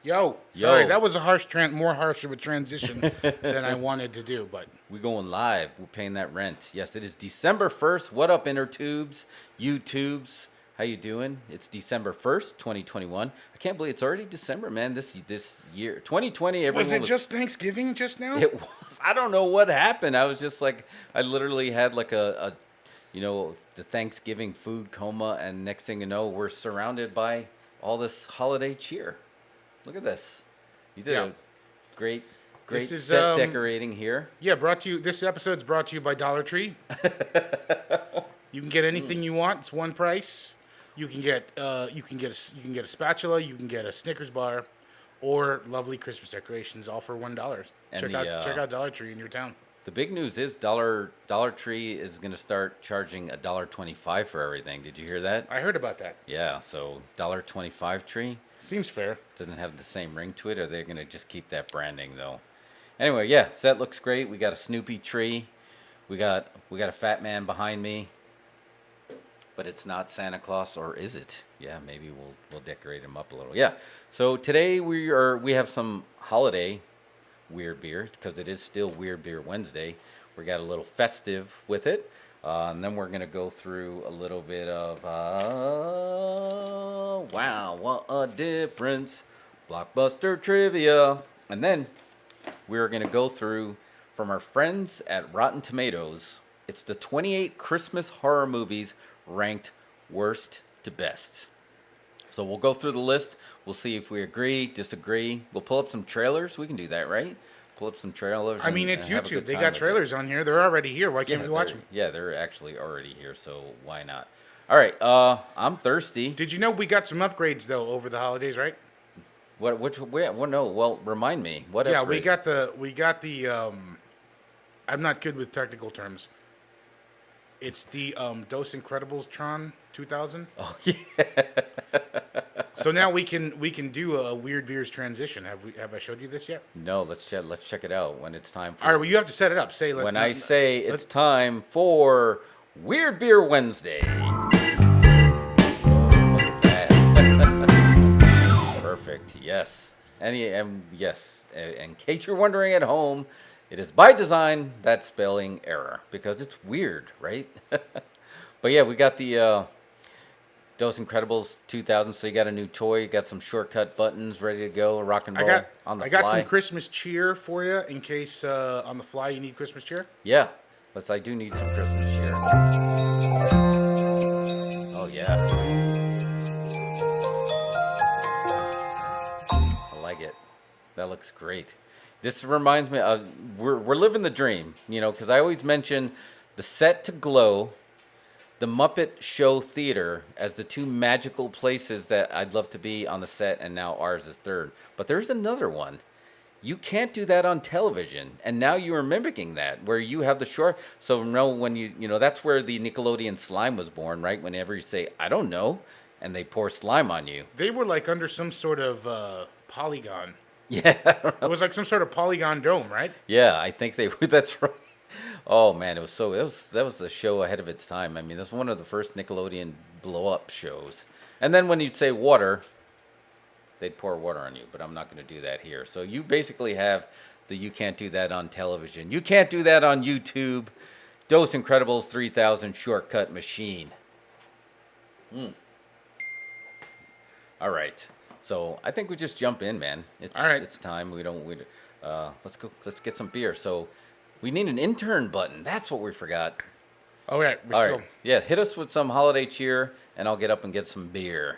Yo, sorry, Yo. that was a more harsh of a transition than I wanted to do, but We're going live. We're paying that rent. Yes, it is December 1st. What up, inner tubes, YouTubes? How you doing? It's December 1st, 2021. I can't believe it's already December, man. This year, 2020, everyone was it just Thanksgiving just now? It was. I don't know what happened. I was just like, I literally had like the Thanksgiving food coma, and next thing you know, we're surrounded by all this holiday cheer. Look at this. You did a great This is, set decorating here. Yeah, this episode's brought to you by Dollar Tree. You can get anything you want. It's one price. You can get a spatula, you can get a Snickers bar, or lovely Christmas decorations, all for $1. Check out Dollar Tree in your town. The big news is Dollar Tree is going to start charging $1.25 for everything. Did you hear that? I heard about that. Yeah, so $1.25 tree. Seems fair. Doesn't have the same ring to it, or they're going to just keep that branding though. Anyway, yeah, set looks great. We got a Snoopy tree. We got a fat man behind me. But it's not Santa Claus, or is it? Yeah, maybe we'll decorate him up a little. Yeah. So today we have some holiday weird beer, because it is still Weird Beer Wednesday. We got a little festive with it. And then we're going to go through a little bit of, wow, what a difference, Blockbuster Trivia. And then we're going to go through, from our friends at RottenTomatoes, it's the 28 Christmas horror movies ranked worst to best. So we'll go through the list. We'll see if we agree, disagree. We'll pull up some trailers. We can do that, right? Pull up some trailers. I mean, it's YouTube. They got trailers on here. They're already here. Why can't we watch them? Yeah, they're actually already here, so why not? All right, I'm thirsty. Did you know we got some upgrades, though, over the holidays, right? Well, remind me. What Yeah, upgrades? we got the, I'm not good with technical terms. It's the Dos Incredibles Tron 2000. Oh, yeah. So now we can do a Weird Beers transition. Have I showed you this yet? No, let's check it out when it's time for. All right, well, you have to set it up. When I say it's time for Weird Beer Wednesday. Oh, look at that. Perfect. Yes. Yes. In case you're wondering at home, it is by design that spelling error, because it's weird, right? But yeah, we got the Dos Incredibles 2000, so you got a new toy, you got some shortcut buttons ready to go, rock and roll on the fly. I got some Christmas cheer for you in case on the fly you need Christmas cheer. Yeah, I do need some Christmas cheer. Oh yeah. I like it. That looks great. This reminds me of, we're living the dream, because I always mention the set to glow, the Muppet Show Theater as the two magical places that I'd love to be on the set, and now ours is third. But there's another one. You can't do that on television, and now you are mimicking that, where you have the short. So when that's where the Nickelodeon slime was born, right? Whenever you say, I don't know, and they pour slime on you. They were like under some sort of polygon. Yeah, I don't know. It was like some sort of polygon dome, right? Yeah, I think they were. That's right. Oh man, that was a show ahead of its time. I mean, that's one of the first Nickelodeon blow up shows. And then when you'd say water, they'd pour water on you, but I'm not going to do that here. So you basically have you can't do that on television. You can't do that on YouTube. Dos Incredibles 3000 shortcut machine. All right. So I think we just jump in, man. All right. It's time. Let's go. Let's get some beer. So we need an intern button. That's what we forgot. Oh yeah. All right. Yeah. Hit us with some holiday cheer, and I'll get up and get some beer.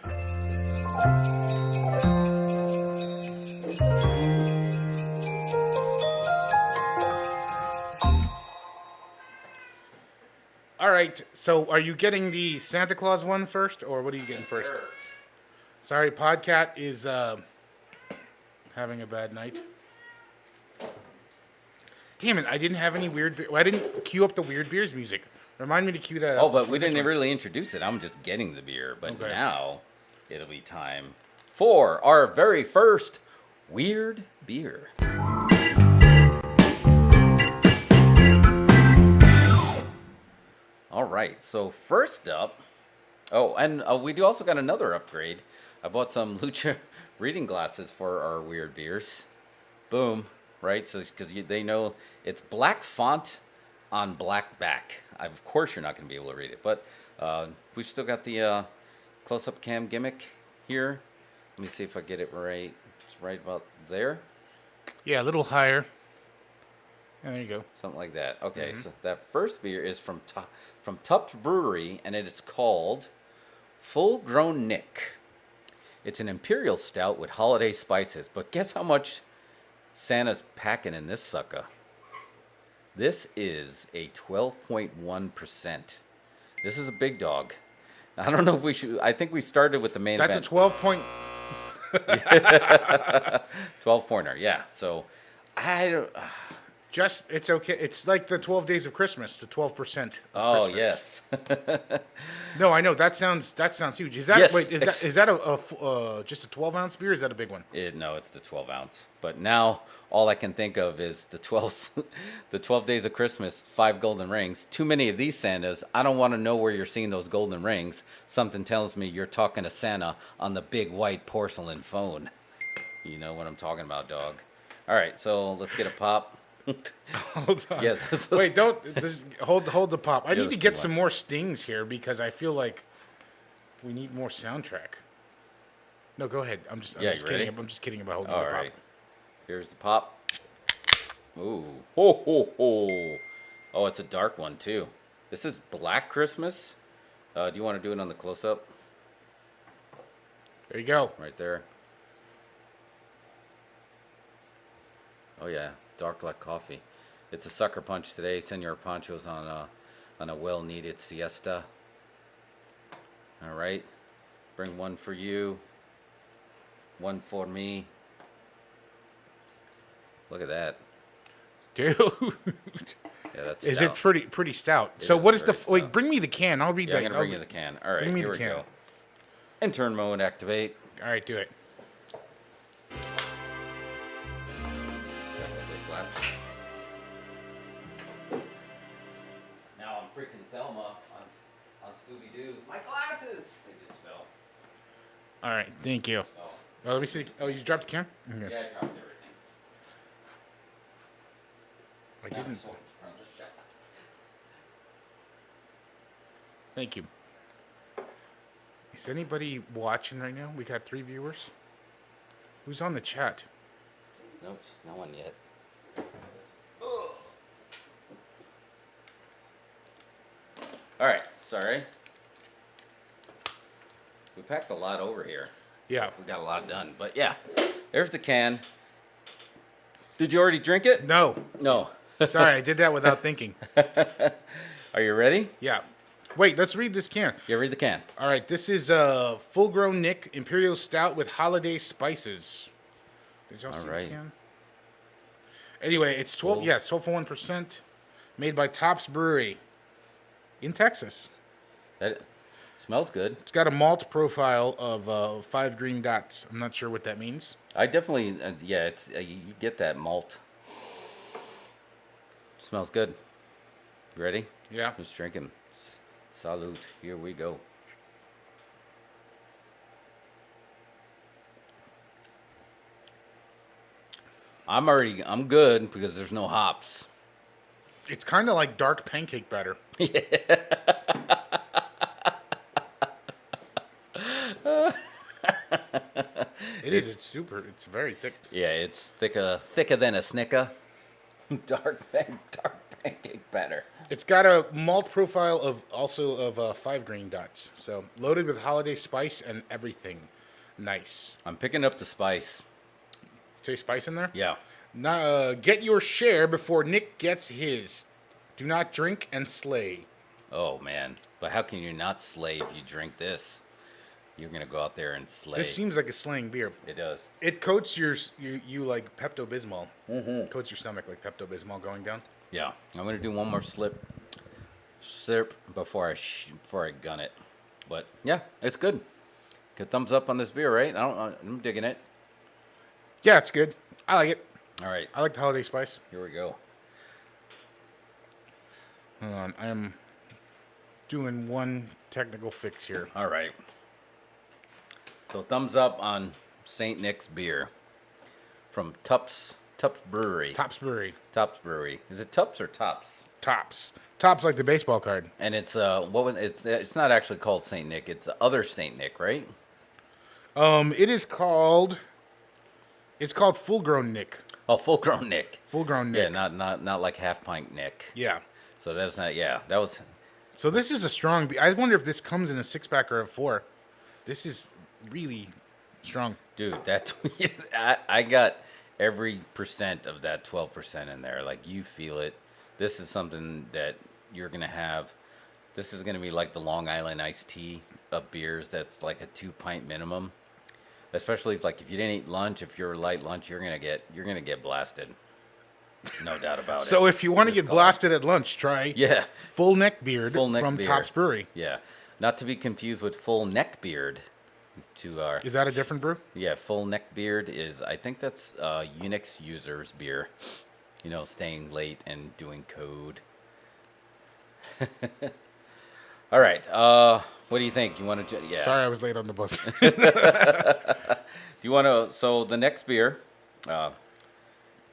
All right. So are you getting the Santa Claus one first, or what are you getting first? Sure. Sorry, Podcat is having a bad night. Damn it, I didn't have any weird... I didn't queue up the Weird Beers music. Remind me to cue that up. Oh, but we didn't really introduce it. I'm just getting the beer. But okay. Now it'll be time for our very first Weird Beer. All right, so first up... Oh, and we also got another upgrade. I bought some Lucha reading glasses for our weird beers. Boom, right? So because they know it's black font on black back. Of course, you're not going to be able to read it, but we still got the close-up cam gimmick here. Let me see if I get it right. It's right about there. Yeah, a little higher. And there you go. Something like that. Okay, so that first beer is from Tup's Brewery, and it is called Full Grown Nick. It's an imperial stout with holiday spices, but guess how much Santa's packing in this sucker? This is a 12.1%. This is a big dog. I don't know if we should. I think we started with the main That's event. a 12 point. 12 pointer, yeah. So I don't. Just, it's okay. It's like the 12 days of Christmas, the 12% of Oh, Christmas. yes. No, I know that sounds huge. Is that Yes, wait? Is that just a 12-ounce beer? Or is that a big one? No, it's the 12 ounce. But now all I can think of is the 12 days of Christmas, 5 golden rings. Too many of these Santas. I don't want to know where you're seeing those golden rings. Something tells me you're talking to Santa on the big white porcelain phone. You know what I'm talking about, dog. All right, so let's get a pop. Hold on. Yeah, Wait, don't hold the pop. I need to that's get too some much. more stings here because I feel like we need more soundtrack. No, go ahead. I'm just Yeah, kidding. you ready? I'm just kidding about holding All the pop. right. Here's the pop. Ooh. Ho, ho, ho. Oh, it's a dark one, too. This is Black Christmas. Do you want to do it on the close-up? There you go. Right there. Oh, yeah. Dark like coffee. It's a sucker punch today. Senor Pancho's on a well-needed siesta. All right. Bring one for you. One for me. Look at that. Dude. Yeah, that's Is stout. it pretty stout? It So is what is very wait, stout. bring me the can. I'll read Yeah, I'm that. going to bring you the can. All right, Bring me here the we can. go. Intern mode activate. All right, do it. This glass. Now I'm freaking Thelma on Scooby-Doo. My glasses! They just fell. All right, thank you. Oh, Oh, let me see. Oh, you dropped the can? Okay. yeah, I dropped everything. I Now didn't. I'm so just shut. Thank you. Is anybody watching right now? We got 3 viewers. Who's on the chat? Nope, no one yet. All right, sorry. We packed a lot over here. Yeah. We got a lot done, but yeah, there's the can. Did you already drink it? No. No. Sorry, I did that without thinking. Are you ready? Yeah. Wait, let's read this can. Yeah, read the can. All right, this is Full Grown Nick Imperial Stout with holiday spices. Did y'all see right. the can? Anyway, it's 12. Cool. Yeah, it's 12.1%. Made by Topps Brewery in Texas. That smells good. It's got a malt profile of 5 green dots. I'm not sure what that means. I definitely, yeah, it's you get that malt. Smells good. You ready? Yeah. Just drinking. Salute. Here we go. I'm good because there's no hops. It's kind of like dark pancake batter. It is. It's super. It's very thick. Yeah, it's thicker than a Snicker. dark pancake batter. It's got a malt profile of 5 green dots. So loaded with holiday spice and everything. Nice. I'm picking up the spice. Say spice in there? Yeah. Now, get your share before Nick gets his. Do not drink and slay. Oh man, but how can you not slay if you drink this? You're gonna go out there and slay. This seems like a slaying beer. It does. It coats you like Pepto-Bismol. Mm-hmm. Coats your stomach like Pepto-Bismol going down. Yeah, I'm gonna do one more sip before I gun it. But yeah, it's good. Good thumbs up on this beer, right? I'm digging it. Yeah, it's good. I like it. All right, I like the holiday spice. here we go. Hold on, I am doing one technical fix here. All right. So thumbs up on St. Nick's beer from Tups Brewery. Tops Brewery. Tops Brewery. Is it Tups or Tops? Tops. Tops like the baseball card. And it's it's not actually called St. Nick. It's the other St. Nick, right? It is called. It's called Full Grown Nick. Oh, full grown Nick. Full Grown Nick. Yeah, not like half pint Nick. Yeah. So that's not. Yeah, that was. So this is a strong. I wonder if this comes in a 6-pack or a 4. This is really strong. Dude, that I got every percent of that 12% in there. Like, you feel it. This is something that you're gonna have. This is gonna be like the Long Island iced tea of beers. That's like a 2-pint minimum. Especially if you didn't eat lunch, if you're a light lunch, you're gonna get blasted. No doubt about it. So if you want to get blasted at lunch, try Full Neck Beard from Tops Brewery. Yeah, not to be confused with Full Neck Beard. Is that a different brew? Yeah, Full Neck Beard is, I think that's Unix users beer. You know, staying late and doing code. All right. What do you think? You want to? Yeah. Sorry, I was late on the bus. Do you want to? So the next beer.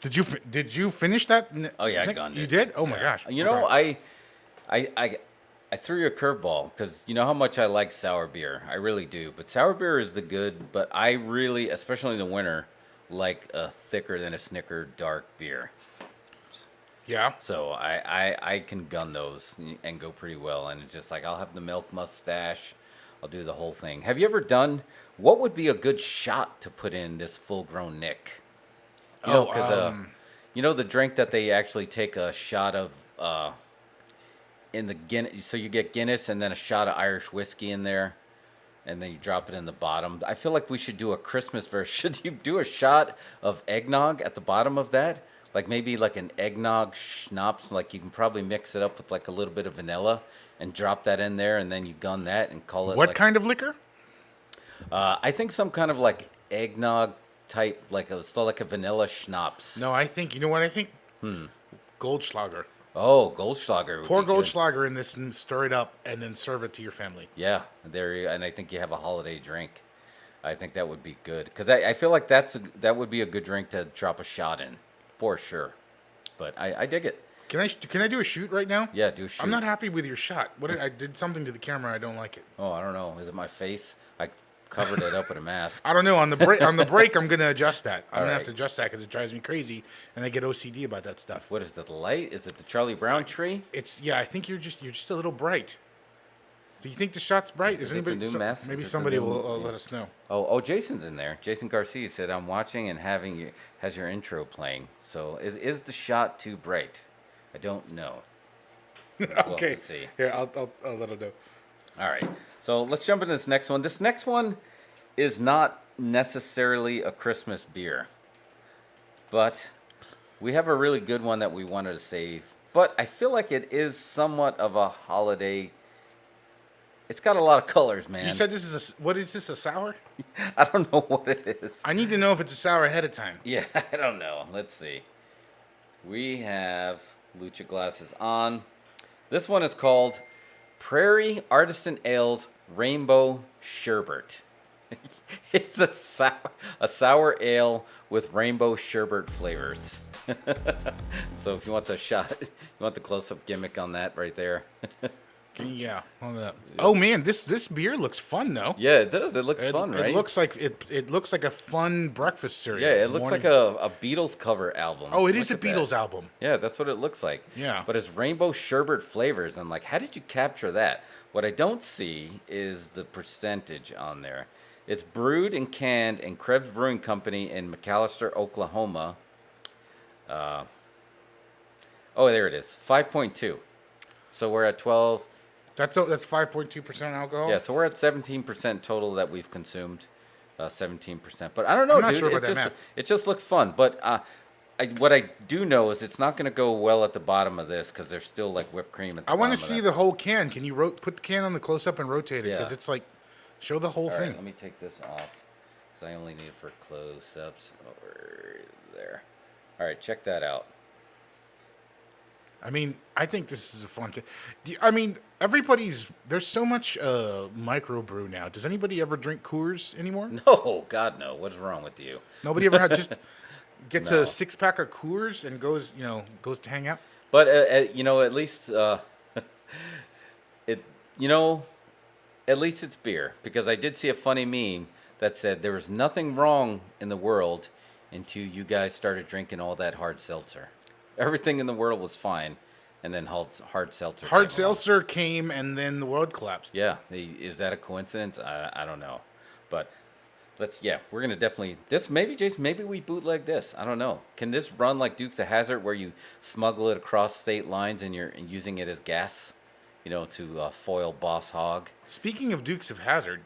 Did you finish that? Oh yeah, I gunned it. You did? Oh my gosh. You know, I threw you a curveball because you know how much I like sour beer. I really do. But sour beer is the good. But I really, especially in the winter, like a thicker than a Snicker dark beer. Yeah. So I can gun those and go pretty well. And it's just like I'll have the milk mustache. I'll do the whole thing. Have you ever done? What would be a good shot to put in this full-grown Nick? You know, because you know the drink that they actually take a shot of in the Guinness. So you get Guinness and then a shot of Irish whiskey in there, and then you drop it in the bottom. I feel like we should do a Christmas version. Should you do a shot of eggnog at the bottom of that? Like maybe like an eggnog schnapps. Like you can probably mix it up with like a little bit of vanilla and drop that in there, and then you gun that and call it. What kind of liquor? I think some kind of like eggnog type, like a vanilla schnapps. No, I think, you know what I think? Goldschlager. Oh, Goldschlager. Pour Goldschlager in this and stir it up and then serve it to your family. Yeah, and I think you have a holiday drink. I think that would be good because I feel like that would be a good drink to drop a shot in for sure. But I dig it. Can I do a shoot right now? Yeah, do a shoot. I'm not happy with your shot. I did something to the camera. I don't like it. Oh, I don't know. Is it my face? I covered it up with a mask. I don't know. On the break, I'm gonna adjust that. I'm gonna have to adjust that because it drives me crazy, and I get OCD about that stuff. What is it? The light? Is it the Charlie Brown tree? I think you're just a little bright. Do you think the shot's bright? Is anybody? The new mask? Maybe somebody will let us know. Oh, Jason's in there. Jason Garcia said, "I'm watching and has your intro playing." So is the shot too bright? I don't know. Okay. We'll have to see. Here, I'll let him know. All right. So let's jump into this next one. This next one is not necessarily a Christmas beer, but we have a really good one that we wanted to save. But I feel like it is somewhat of a holiday. It's got a lot of colors, man. You said this is what is this, a sour? I don't know what it is. I need to know if it's a sour ahead of time. Yeah, I don't know. Let's see. We have Lucha glasses on. This one is called Prairie Artisan Ales Rainbow Sherbet. It's a sour ale with rainbow sherbet flavors. So if you want the shot, you want the close-up gimmick on that right there. Yeah. Oh man, this beer looks fun though. Yeah, it does. It looks fun, right? It looks like a fun breakfast cereal. Yeah, it looks like a Beatles cover album. Oh, it is a Beatles album. Yeah, that's what it looks like. Yeah. But it's rainbow sherbet flavors. I'm like, how did you capture that? What I don't see is the percentage on there. It's brewed and canned in Krebs Brewing Company in McAlester, Oklahoma. Oh, there it is. 5.2. So we're at 12. That's 5.2% alcohol. Yeah, so we're at 17% total that we've consumed. 17%. But I don't know, I'm not dude. sure about that math. It just looked fun. But what I do know is it's not going to go well at the bottom of this because there's still like whipped cream at the bottom. I want to see the whole can. Can you put the can on the close up and rotate it? Because it's like, show the whole thing. Right, let me take this off because I only need it for close ups. Over there. All right, check that out. I mean, I think this is a fun. I mean, there's so much microbrew now. Does anybody ever drink Coors anymore? No, God, no. What's wrong with you? Nobody ever had just gets a No. 6-pack of Coors and goes to hang out. But at least it, you know, at least it's beer, because I did see a funny meme that said there was nothing wrong in the world until you guys started drinking all that hard seltzer. Everything in the world was fine, and then hard seltzer. Hard came along. seltzer came, and then the world collapsed. Yeah, is that a coincidence? I don't know, but we're gonna definitely maybe Jason, maybe we bootleg this. I don't know. Can this run like Dukes of Hazzard, where you smuggle it across state lines and you're using it as gas, to foil Boss Hog? Speaking of Dukes of Hazzard,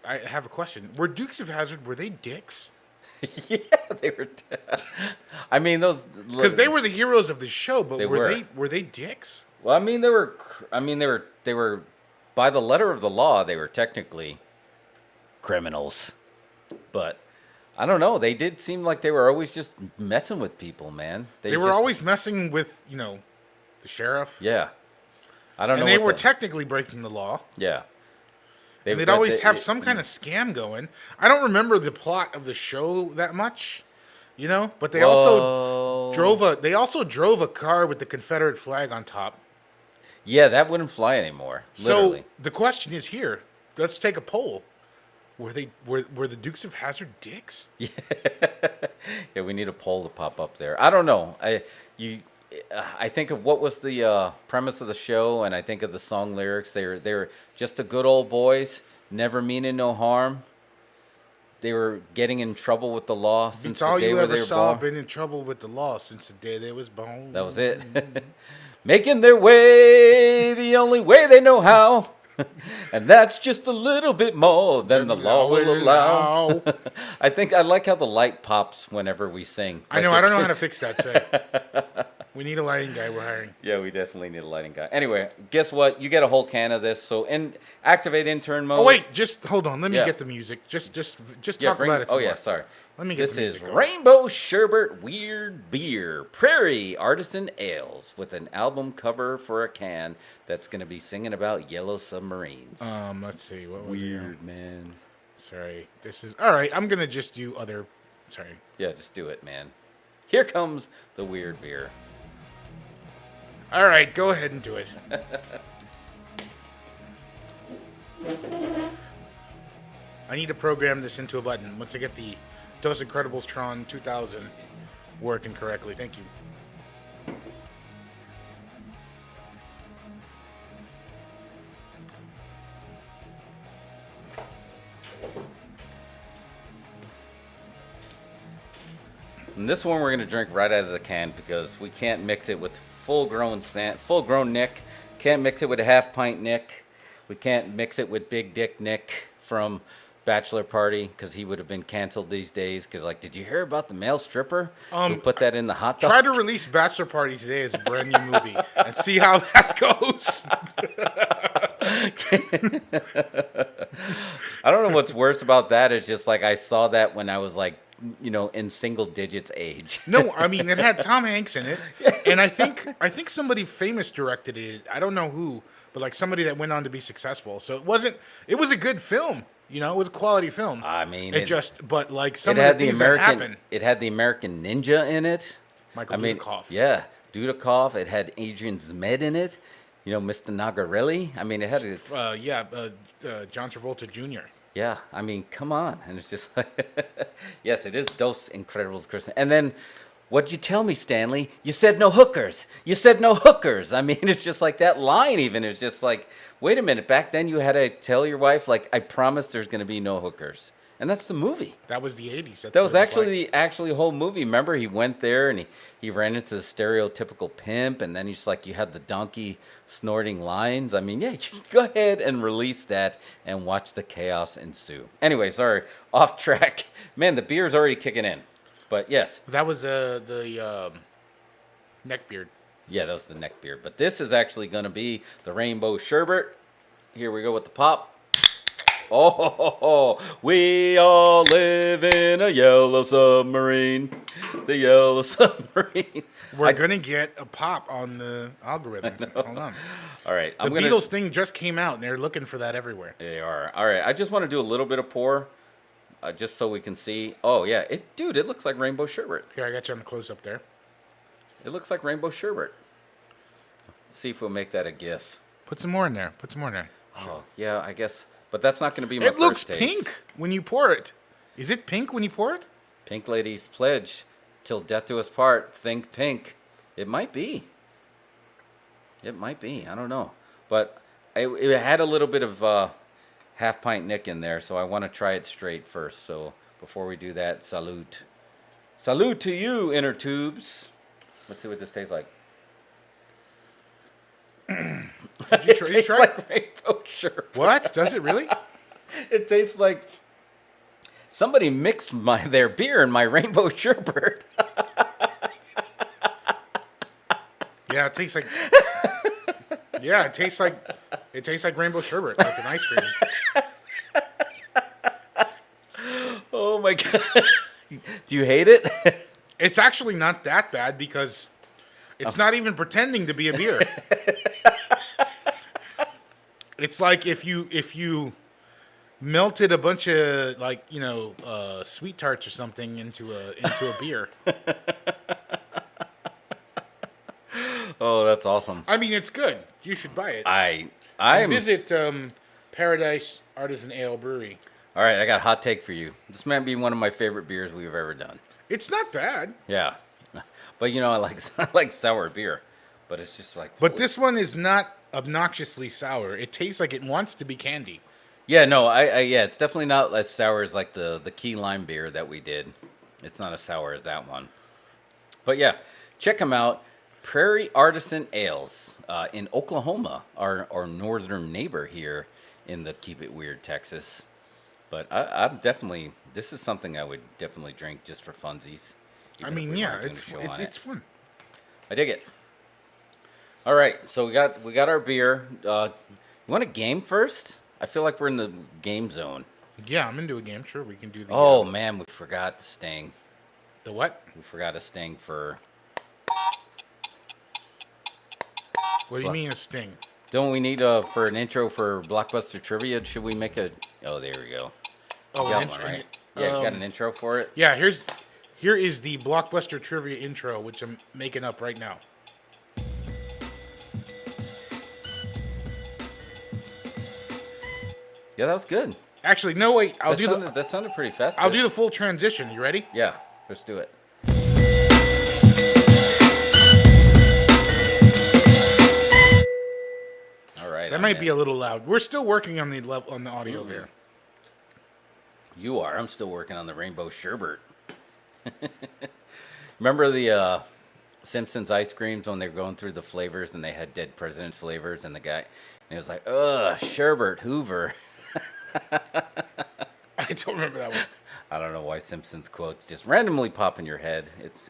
I have a question. Were Dukes of Hazzard, were they dicks? Yeah, they were. I mean, those, Because they were the heroes of the show, but They were they dicks? Well, I mean, they were by the letter of the law, they were technically criminals, but I don't know. They did seem like they were always just messing with people, man. They were always messing with, the sheriff. Yeah. I don't know. And they were technically breaking the law. Yeah. They'd always have some kind of scam going. I don't remember the plot of the show that much, but they also drove a car with the Confederate flag on top. Yeah, that wouldn't fly anymore. Literally. So the question is here. Let's take a poll. Were the Dukes of Hazzard dicks? Yeah. Yeah, we need a poll to pop up there. I don't know. I think of what was the premise of the show, and I think of the song lyrics. They're just a good old boys, never meaning no harm. They were getting in trouble with the law since the day where they were born. Been in trouble with the law since the day they was born. That was it. Making their way the only way they know how. And that's just a little bit more than the law will allow. I like how the light pops whenever we sing. I know. I don't know how to fix that. So we need a lighting guy. We're hiring. Yeah, we definitely need a lighting guy. Anyway, guess what? You get a whole can of this. So, activate intern mode. Oh wait, just hold on. Let me get the music. Just talk about it. Oh yeah, sorry. Let me get this the music is going. Rainbow Sherbet Weird Beer Prairie Artisan Ales with an album cover for a can that's going to be singing about yellow submarines. Let's see. What was Weird, man. Sorry. This is all right. I'm going to just do other. Sorry. Yeah, just do it, man. Here comes the weird beer. All right, go ahead and do it. I need to program this into a button once I get the Dos Incredibles Tron 2000 working correctly. Thank you. And this one we're going to drink right out of the can because we can't mix it with full-grown Nick. Can't mix it with a half-pint Nick. We can't mix it with Big Dick Nick from Bachelor Party because he would have been canceled these days. Because, did you hear about the male stripper who put that in the hot dog? Try to release Bachelor Party today as a brand new movie and see how that goes. I don't know what's worse about that. It's just I saw that when I was in single digits age. No, I mean it had Tom Hanks in it, and I think somebody famous directed it. I don't know who, but somebody that went on to be successful. So it was a good film. It was a quality film. I mean, some of the things that happened. It had the American Ninja in it. Michael Dudikoff. Yeah, Dudikoff. It had Adrian Zmed in it. Mr. Nagarelli. I mean, it had John Travolta Jr. Yeah, I mean, come on. And it's just yes, it is Dos Incredibles Christmas. And then, what'd you tell me, Stanley? You said no hookers. You said no hookers. I mean, it's just that line even is just wait a minute. Back then you had to tell your wife, I promise there's going to be no hookers. And that's the movie. That was the 80s. That was actually the whole movie. Remember, he went there and he ran into the stereotypical pimp, and then he's you had the donkey snorting lines. I mean, yeah, go ahead and release that and watch the chaos ensue. Anyway, sorry, off track. Man, the beer's already kicking in. But yes. That was the neckbeard. Yeah, that was the neckbeard. But this is actually going to be the Rainbow Sherbet. Here we go with the pop. Oh, we all live in a yellow submarine. The yellow submarine. We're going to get a pop on the algorithm. Hold on. All right. The Beatles thing just came out, and they're looking for that everywhere. They are. All right. I just want to do a little bit of pour, just so we can see. Oh, yeah. Dude, it looks like rainbow sherbet. Here, I got you on the close-up there. It looks like rainbow sherbet. See if we'll make that a GIF. Put some more in there. Put some more in there. Oh, yeah, I guess. But that's not going to be my It looks first taste. pink when you pour it. Is it pink when you pour it? Pink Ladies pledge, till death do us part, think pink. It might be. It might be. I don't know. But it had a little bit of half pint Nick in there, so I want to try it straight first. So before we do that, salute. Salute to you, inner tubes. Let's see what this tastes like. Did you try? It tastes like rainbow sherbet. What? Does it really? It tastes like somebody mixed their beer in my rainbow sherbet. Yeah, it tastes like. Yeah, it tastes like rainbow sherbet, like an ice cream. Oh my god! Do you hate it? It's actually not that bad because it's not even pretending to be a beer. It's like if you melted a bunch of sweet tarts or something into a beer. Oh, that's awesome. I mean, it's good. You should buy it. I visit Paradise Artisan Ale Brewery. All right, I got a hot take for you. This might be one of my favorite beers we've ever done. It's not bad. Yeah, but I like sour beer, but it's just like. But this one is not obnoxiously sour. It tastes like it wants to be candy. Yeah, no, yeah, it's definitely not as sour as like the key lime beer that we did. It's not as sour as that one. But yeah, check them out. Prairie Artisan Ales in Oklahoma, our northern neighbor here in the Keep It Weird, Texas. But I'm definitely, this is something I would definitely drink just for funsies. I mean, yeah, it's fun. I dig it. All right, so we got our beer. You want a game first? I feel like we're in the game zone. Yeah, I'm into a game. Sure, we can do the. Oh man, we forgot the sting. The what? We forgot a sting for. What do you mean a sting? Don't we need for an intro for Blockbuster Trivia? Should we make a? Oh, there we go. Oh, you got an intro, one, right? Yeah, you got an intro for it. Yeah, here is the Blockbuster Trivia intro, which I'm making up right now. Yeah, that was good. Actually, no, wait. That sounded pretty fast. I'll do the full transition. You ready? Yeah, let's do it. All right. That might be a little loud. We're still working on the audio here. You are. I'm still working on the rainbow sherbet. Remember the Simpsons ice creams when they were going through the flavors and they had Dead President flavors and he was like, ugh, sherbet Hoover. I don't remember that one. I don't know why Simpsons quotes just randomly pop in your head. It's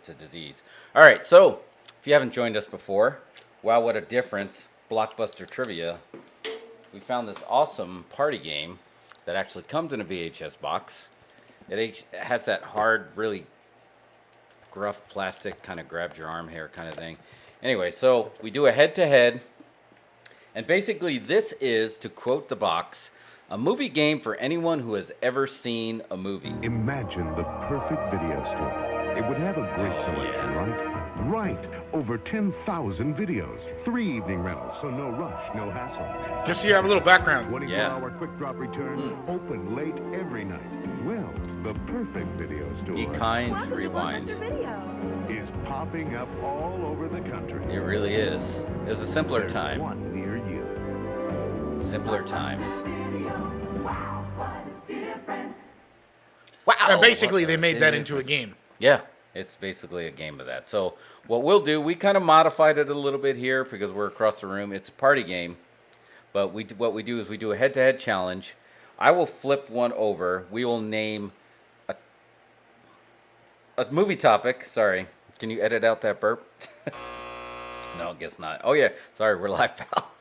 a disease. All right, so if you haven't joined us before, wow, what a difference. Blockbuster Trivia. We found this awesome party game that actually comes in a VHS box. It has that hard, really gruff plastic, kind of grabs your arm hair kind of thing. Anyway, so we do a head-to-head. And basically this is, to quote the box, a movie game for anyone who has ever seen a movie. Imagine the perfect video store. It would have a great selection, right? Right. Over 10,000 videos. 3 evening rentals, so no rush, no hassle. Just so you have a little background. 24-hour quick drop return, open late every night. Well, the perfect video store. Be kind, rewind. Is popping up all over the country. It really is. It was a simpler There's time. one near you. Simpler times. Wow. Wow. Basically, they made that into a game. Yeah, it's basically a game of that. So what we'll do, we kind of modified it a little bit here because we're across the room. It's a party game. But what we do is we do a head-to-head challenge. I will flip one over. We will name a movie topic. Sorry. Can you edit out that burp? No, I guess not. Oh, yeah. Sorry, we're live, pal.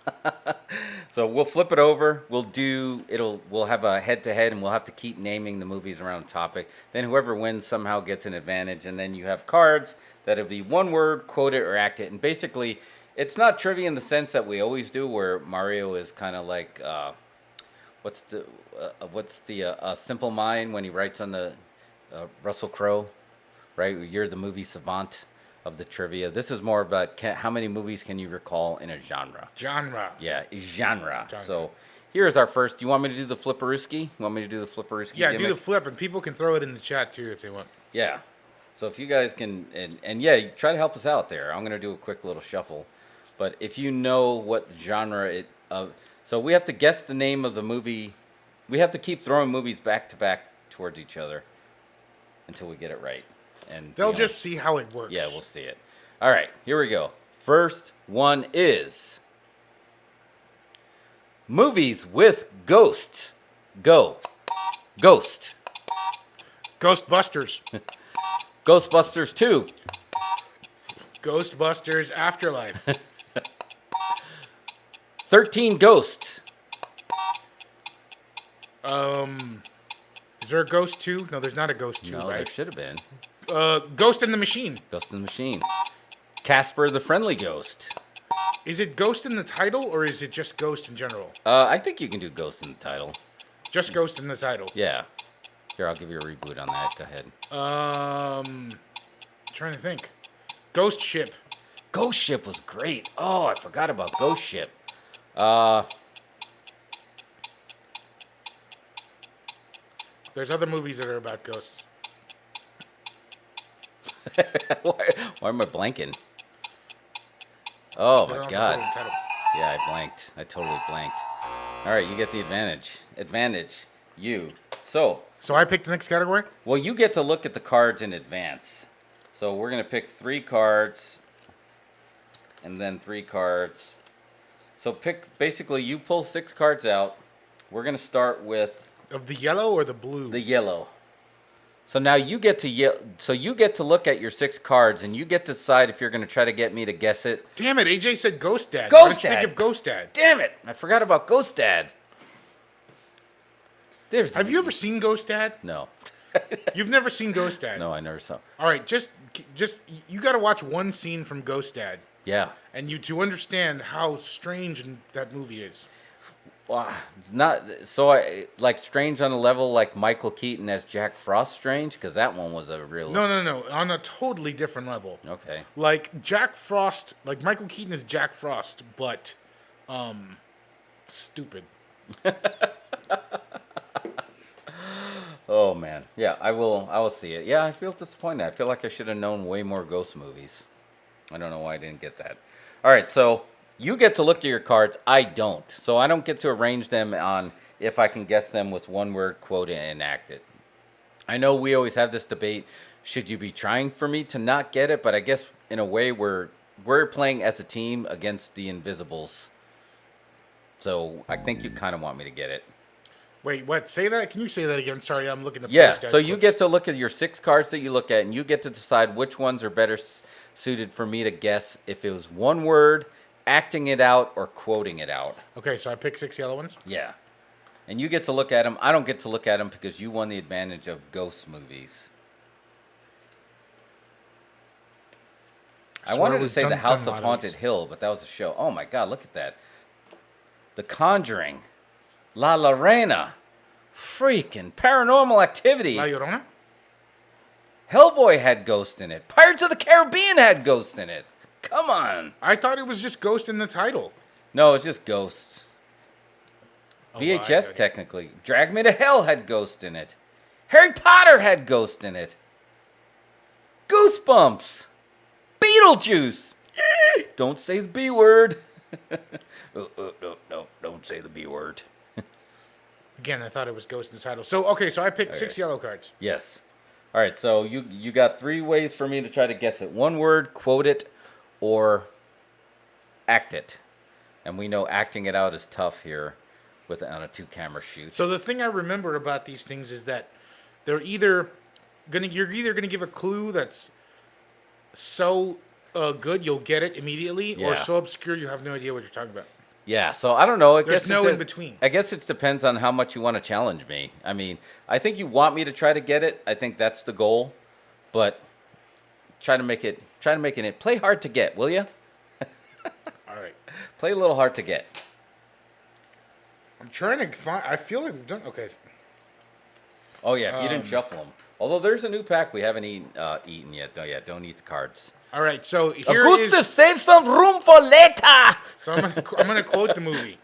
So we'll flip it over. We'll have a head-to-head, and we'll have to keep naming the movies around a topic. Then whoever wins somehow gets an advantage, and then you have cards that'll be one word, quote it, or act it. And basically, it's not trivia in the sense that we always do, where Mario is kind of like, what's the Simple Mind when he writes on the Russell Crowe, right? You're the movie savant of the trivia. This is more about how many movies can you recall in a genre. Yeah, genre. So here's our first. You want me to do the flipperooski? You want me to do the flipperooski? Yeah, gimmick? do the flip, and people can throw it in the chat too if they want. Yeah. So if you guys can, and yeah, try to help us out there. I'm gonna do a quick little shuffle, but if you know what genre so we have to guess the name of the movie. We have to keep throwing movies back to back towards each other until we get it right. And They'll just see how it works. Yeah, we'll see it. All right, here we go. First one is movies with ghosts. Go. Ghost. Ghostbusters. Ghostbusters 2. Ghostbusters Afterlife. 13 Ghosts. Is there a Ghost 2? No, there's not a Ghost 2, No, right? there should have been. Ghost in the Machine. Ghost in the Machine. Casper the Friendly Ghost. Is it Ghost in the title, or is it just Ghost in general? I think you can do Ghost in the title. Just Ghost in the title. Yeah. Here, I'll give you a reboot on that. Go ahead. Trying to think. Ghost Ship. Ghost Ship was great. Oh, I forgot about Ghost Ship. There's other movies that are about ghosts. why am I blanking? Oh, They don't my have to God. put it in the title. Yeah, I blanked. I totally blanked. All right, you get the advantage. Advantage. You. So, So I picked the next category? well, you get to look at the cards in advance. So we're going to pick 3 cards and then 3 cards. So basically, you pull 6 cards out. We're going to start with Of the yellow or the blue? the yellow. So now you get to look at your 6 cards, and you get to decide if you're going to try to get me to guess it. Damn it, AJ said Ghost Dad. Ghost Why did you Dad. think of Ghost Dad? Damn it! I forgot about Ghost Dad. Have you ever seen Ghost Dad? No. You've never seen Ghost Dad? No, I never saw. All right, just you got to watch one scene from Ghost Dad, Yeah. and to understand how strange that movie is. Well, it's not so like strange on a level like Michael Keaton as Jack Frost strange, because that one was a real. No, on a totally different level. Okay. Like Jack Frost, like Michael Keaton is Jack Frost, but stupid. Oh man, yeah, I will see it. Yeah, I feel disappointed. I feel like I should have known way more ghost movies. I don't know why I didn't get that. All right, so you get to look at your cards. I don't, so I don't get to arrange them on if I can guess them with one word, quote it, and act it. I know we always have this debate: should you be trying for me to not get it? But I guess in a way we're playing as a team against the Invisibles. So I think you kind of want me to get it. Wait, what? Say that? Can you say that again? Sorry, I'm looking at Yeah, Ghost Dad so you clips. get to look at your 6 cards that you look at, and you get to decide which ones are better suited for me to guess if it was one word, acting it out, or quoting it out. Okay, so I picked 6 yellow ones. Yeah. And you get to look at them. I don't get to look at them because you won the advantage of ghost movies. I swear wanted it to was say The House of Tomatoes. Haunted Hill, but that was a show. Oh my God, look at that. The Conjuring. La Reina. Freaking Paranormal Activity. La Llorona? Hellboy had ghost in it. Pirates of the Caribbean had ghost in it. Come on. I thought it was just Ghost in the title. No, it's just ghosts. Oh, VHS well, I- technically. Drag Me to Hell had ghost in it. Harry Potter had ghost in it. Goosebumps. Beetlejuice. Don't say the B word. No, don't say the B word. Again, I thought it was Ghost in the title. So, okay, so I picked 6 yellow cards. Yes. All right, so you got 3 ways for me to try to guess it. One word, quote it, or act it. And we know acting it out is tough here on a 2-camera shoot. So the thing I remember about these things is that you're either gonna give a clue that's so good you'll get it immediately, Yeah. or so obscure you have no idea what you're talking about. Yeah, so I don't know. There's no in between. I guess it depends on how much you want to challenge me. I mean, I think you want me to try to get it. I think that's the goal, but try to make it. Play hard to get, will you? All right. Play a little hard to get. I'm trying to find. I feel like we've done. Okay. Oh yeah, if you didn't shuffle them. Although there's a new pack we haven't eaten yet. Oh yeah, don't eat the cards. All right. So here Augusta, is. save some room for later. So I'm gonna quote the movie.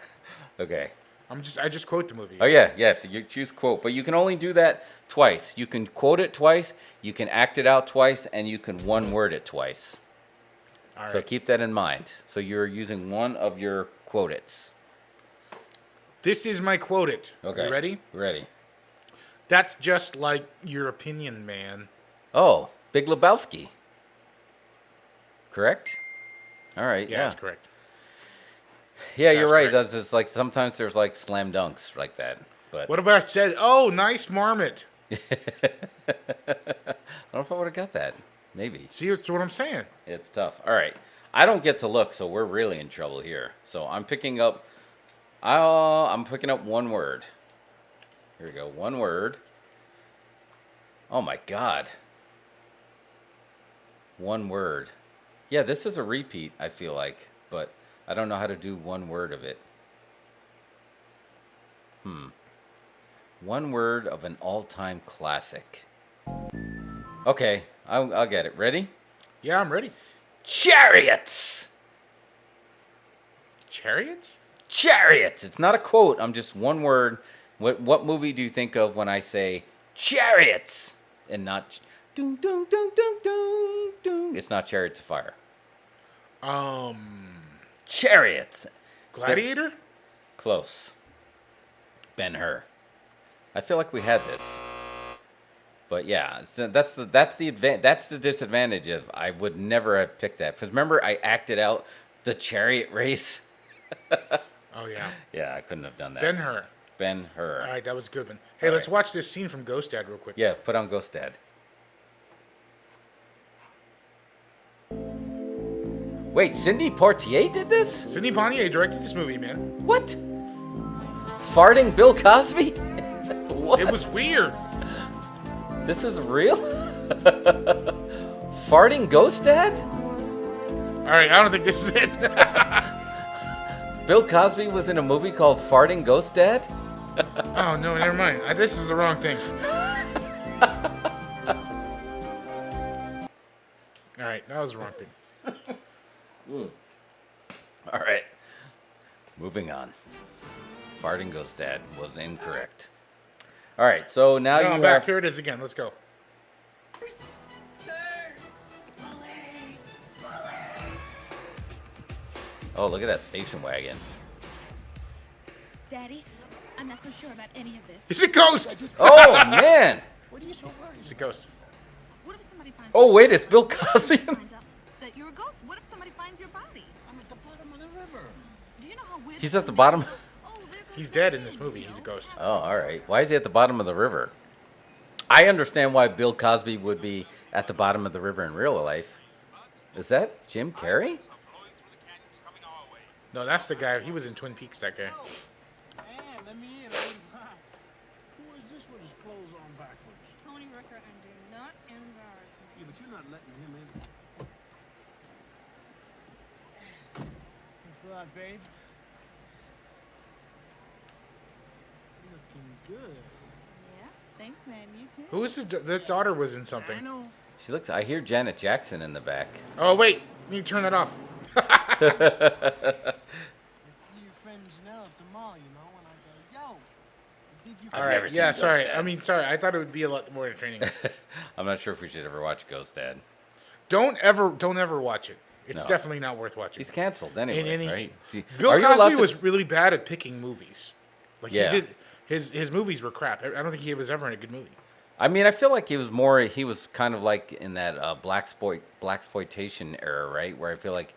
Okay. I just quote the movie. Oh yeah. If you choose quote, but you can only do that twice. You can quote it twice, you can act it out twice, and you can one word it twice. All right. So keep that in mind. So you're using one of your quote its. This is my quote it. Okay. You ready? Ready. That's just like your opinion, man. Oh, Big Lebowski. Correct? All right. Yeah, that's correct. Yeah, you're That's right. correct. That's like sometimes there's like slam dunks like that. But What about said? Oh, nice marmot. I don't know if I would have got that. Maybe. See, that's what I'm saying. It's tough. All right. I don't get to look, so we're really in trouble here. So I'm picking up one word. Here we go. One word. Oh my god. One word. Yeah, this is a repeat, I feel like, but I don't know how to do one word of it. One word of an all-time classic. Okay, I'll get it. Ready? Yeah, I'm ready. Chariots! Chariots? Chariots! It's not a quote. I'm just one word. What movie do you think of when I say chariots? And not doom, doom, doom, doom, doom, doom. It's not Chariots of Fire. Chariots. Gladiator? Close. Ben-Hur. I feel like we had this. But yeah, that's the disadvantage of I would never have picked that. Because remember, I acted out the chariot race. Oh, yeah. Yeah, I couldn't have done that. Ben-Hur. Ben-Hur. All right, that was a good one. Hey, All let's right. watch this scene from Ghost Dad real quick. Yeah, put on Ghost Dad. Wait, Cindy Portier did this? Sidney Poitier directed this movie, man. What? Farting Bill Cosby? What? It was weird. This is real? Farting Ghost Dad? All right, I don't think this is it. Bill Cosby was in a movie called Farting Ghost Dad? Oh, no, never mind. This is the wrong thing. All right, that was the wrong thing. All right. Moving on. Farting Ghost Dad was incorrect. All right, so now No, you I'm back. have... Here it is again. Let's go. Oh, look at that station wagon. Daddy, I'm not so sure about any of this. He's a ghost. Oh, man. What are you so worried? He's a ghost. What if somebody finds Oh, wait, it's Bill Cosby. finds out that you're a ghost? What if somebody finds your body? I'm at the bottom of the river. Do you know how weird? He's at the bottom. Oh, there goes He's the dead in river, this movie. you He's a know? ghost. Oh, all right. Why is he at the bottom of the river? I understand why Bill Cosby would be at the bottom of the river in real life. Is that Jim Carrey? No, that's the guy. He was in Twin Peaks, that guy. Man, let me in. Who is this with his clothes on backwards? Tony Ricker, and do not embarrass Yeah, me. but you're not letting him in. Thanks a lot, babe. Looking good. Yeah, thanks, man. You too. Who was the daughter was in something? I know. She looks. I hear Janet Jackson in the back. Oh, wait. You need to turn that off. I see your friend Janelle at the mall, you know, and I go, yo, did you... All never right. seen Yeah, Ghost sorry. Dad. Sorry. I thought it would be a lot more entertaining. I'm not sure if we should ever watch Ghost Dad. Don't ever watch it. It's No. definitely not worth watching. He's canceled anyway, right? Bill Are you allowed Cosby to- was really bad at picking movies. Like Yeah. he did. His movies were crap. I don't think he was ever in a good movie. I mean, I feel like he was more. He was kind of like in that blaxploitation era, right? Where I feel like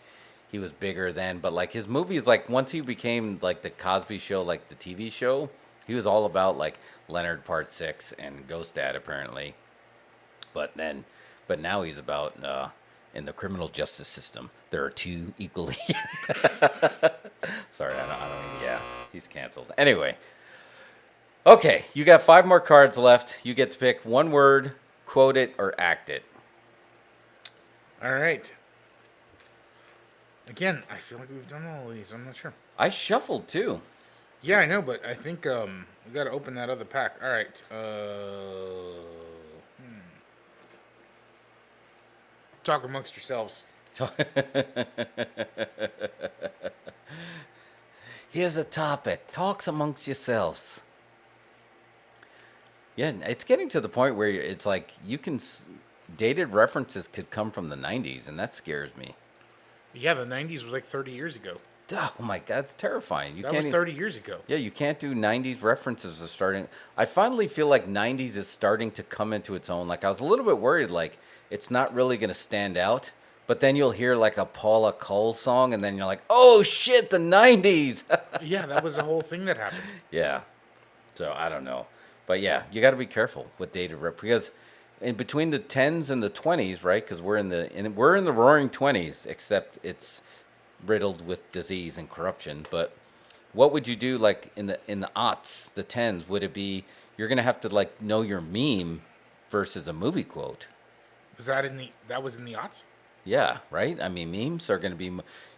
he was bigger then. But like his movies, like once he became like the Cosby Show, like the TV show, he was all about like Leonard Part 6 and Ghost Dad apparently. But now he's about In the criminal justice system, there are two equally. Sorry, I don't. Yeah, he's canceled. Anyway, okay, you got 5 more cards left. You get to pick one word, quote it, or act it. All right. Again, I feel like we've done all of these. I'm not sure. I shuffled too. Yeah, I know, but I think we got to open that other pack. All right. Talk amongst yourselves. Here's a topic. Talks amongst yourselves. Yeah, it's getting to the point where it's like you can... Dated references could come from the 90s, and that scares me. Yeah, the 90s was like 30 years ago. Oh my God, it's terrifying. That was 30 years ago. Yeah, you can't do 90s references are starting. I finally feel like 90s is starting to come into its own. Like, I was a little bit worried, like, it's not really going to stand out. But then you'll hear, like, a Paula Cole song, and then you're like, oh, shit, the 90s. Yeah, that was the whole thing that happened. Yeah. So, I don't know. But, yeah, you got to be careful with dated rep. Because in between the 10s and the 20s, right, because we're in the roaring 20s, except it's riddled with disease and corruption. But what would you do, like, in the aughts, the 10s? Would it be you're gonna have to, like, know your meme versus a movie quote? That was in the aughts? Yeah, right. I mean, memes are gonna be.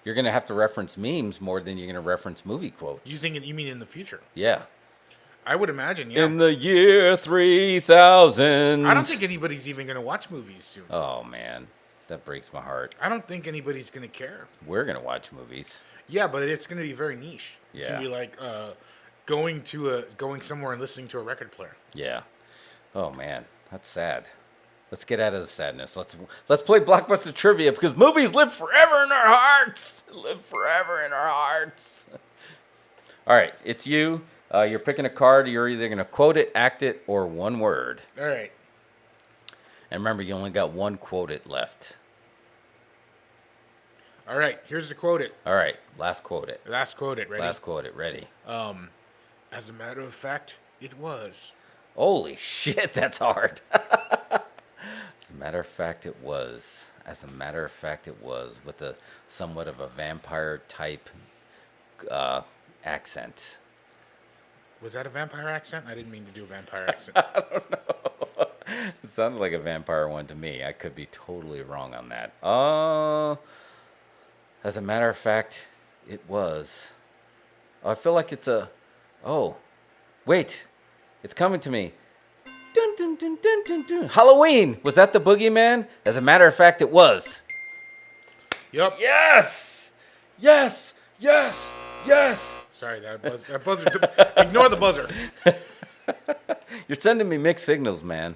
You're gonna have to reference memes more than you're gonna reference movie quotes. You mean in the future? Yeah. I would imagine. Yeah. In the year 3000. I don't think anybody's even gonna watch movies soon. Oh man, that breaks my heart. I don't think anybody's gonna care. We're gonna watch movies. Yeah, but it's gonna be very niche. It's gonna Yeah. be like going somewhere and listening to a record player. Yeah. Oh man, that's sad. Let's get out of the sadness. Let's play Blockbuster Trivia because movies live forever in our hearts. Live forever in our hearts. All right, it's you. You're picking a card. You're either gonna quote it, act it, or one word. All right. And remember, you only got one quote it left. All right. Here's the quote it. All right, last quote it. Last quote it. Ready? Last quote it. Ready. As a matter of fact, it was. Holy shit, that's hard. As a matter of fact, it was. As a matter of fact, it was with a somewhat of a vampire type accent. Was that a vampire accent? I didn't mean to do a vampire accent. It sounded like a vampire one to me. I could be totally wrong on that. As a matter of fact, it was. I feel like it's a. Oh, wait, it's coming to me. Dun, dun, dun, dun, dun, dun. Halloween. Was that the boogeyman? As a matter of fact, it was. Yep. Yes. Yes. Yes. Yes. Sorry, that buzzer. Ignore the buzzer. You're sending me mixed signals, man.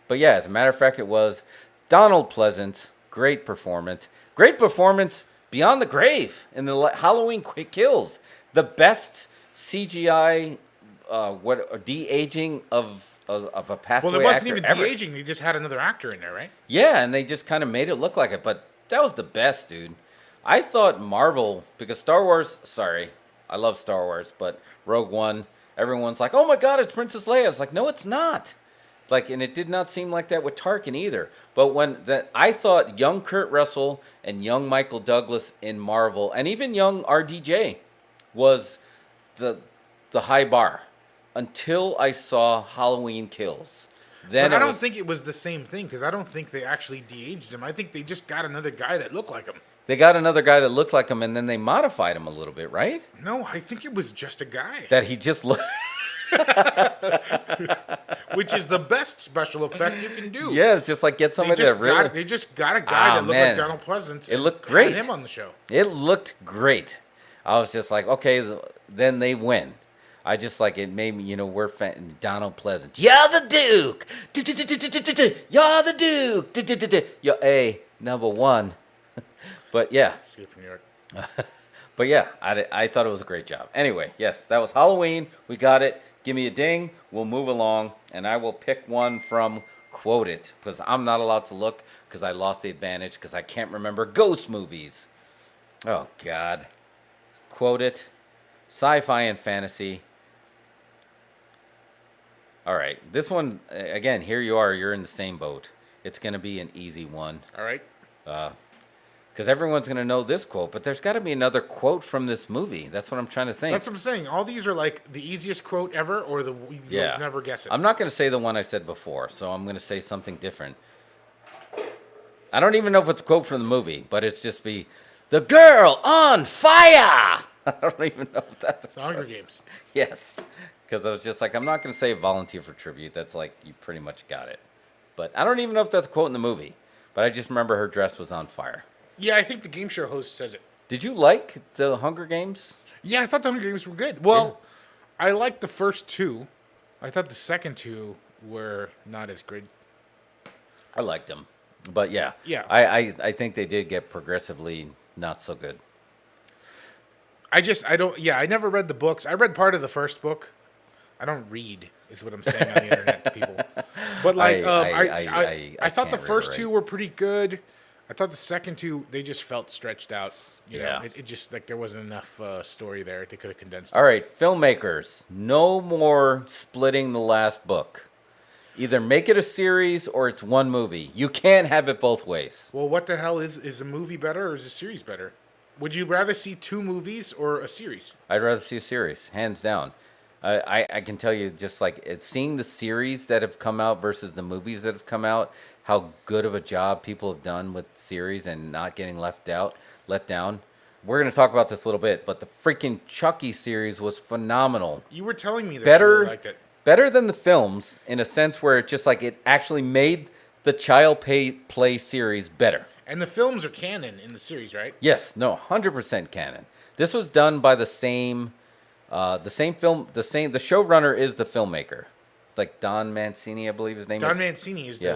But yeah, as a matter of fact, it was Donald Pleasance. Great performance. Great performance beyond the grave in the Halloween Kills. The best CGI, de-aging of a passed Well, away it wasn't actor even ever. de-aging. They just had another actor in there, right? Yeah, and they just kind of made it look like it. But that was the best, dude. I thought Marvel, because Star Wars, sorry, I love Star Wars, but Rogue One, everyone's like, oh my God, it's Princess Leia. It's like, no, it's not. Like, and it did not seem like that with Tarkin either. But I thought young Kurt Russell and young Michael Douglas in Marvel, and even young RDJ, was the high bar until I saw Halloween Kills. Then But I don't think it was the same thing because I don't think they actually de-aged him. I think they just got another guy that looked like him. they got another guy that looked like him, and then they modified him a little bit, right? No, I think it was just a guy. That he just looked. Which is the best special effect you can do. Yeah, it's just like get somebody that really. They just got a guy that looked man. like Donald Pleasance. It looked and great. Had him on the show. It looked great. I was just like, okay, then they win. I just like it made me, we're Donald Pleasance. You're the Duke. You're the Duke. You're A number one. But yeah. Escape from New York. But yeah, I thought it was a great job. Anyway, yes, that was Halloween. We got it. Give me a ding. We'll move along, and I will pick one from Quote It because I'm not allowed to look because I lost the advantage because I can't remember ghost movies. Oh God. Quote It. Sci-fi and fantasy. All right, this one again. Here you are. You're in the same boat. It's gonna be an easy one. All right. Because everyone's going to know this quote, but there's got to be another quote from this movie. That's what I'm trying to think. That's what I'm saying. All these are like the easiest quote ever, or you'll never guess it. I'm not going to say the one I said before, so I'm going to say something different. I don't even know if it's a quote from the movie, but it's just be, "The girl on fire!" I don't even know if that's The Hunger Games. Yes. Because I was just like, I'm not going to say volunteer for tribute. That's like, you pretty much got it. But I don't even know if that's a quote in the movie. But I just remember her dress was on fire. Yeah, I think the game show host says it. Did you like the Hunger Games? Yeah, I thought the Hunger Games were good. Well, I liked the first two. I thought the second two were not as good. I liked them. But yeah. Yeah. I think they did get progressively not so good. I never read the books. I read part of the first book. I don't read, is what I'm saying on the internet to people. But like, I thought the first two were pretty good. I thought the second two, they just felt stretched out. You know, it just like there wasn't enough story there. They could have condensed it. All right, filmmakers, no more splitting the last book. Either make it a series or it's one movie. You can't have it both ways. Well, what the hell is a movie better or is a series better? Would you rather see two movies or a series? I'd rather see a series, hands down. I can tell you, just like seeing the series that have come out versus the movies that have come out, how good of a job people have done with series and not getting let down. We're going to talk about this a little bit, but the freaking Chucky series was phenomenal. You were telling me that you really liked it. Better than the films in a sense where it just like it actually made the Child Play series better. And the films are canon in the series, right? Yes, no, 100% canon. This was done by the showrunner is the filmmaker. Like Don Mancini, I believe his name is. Don Mancini is the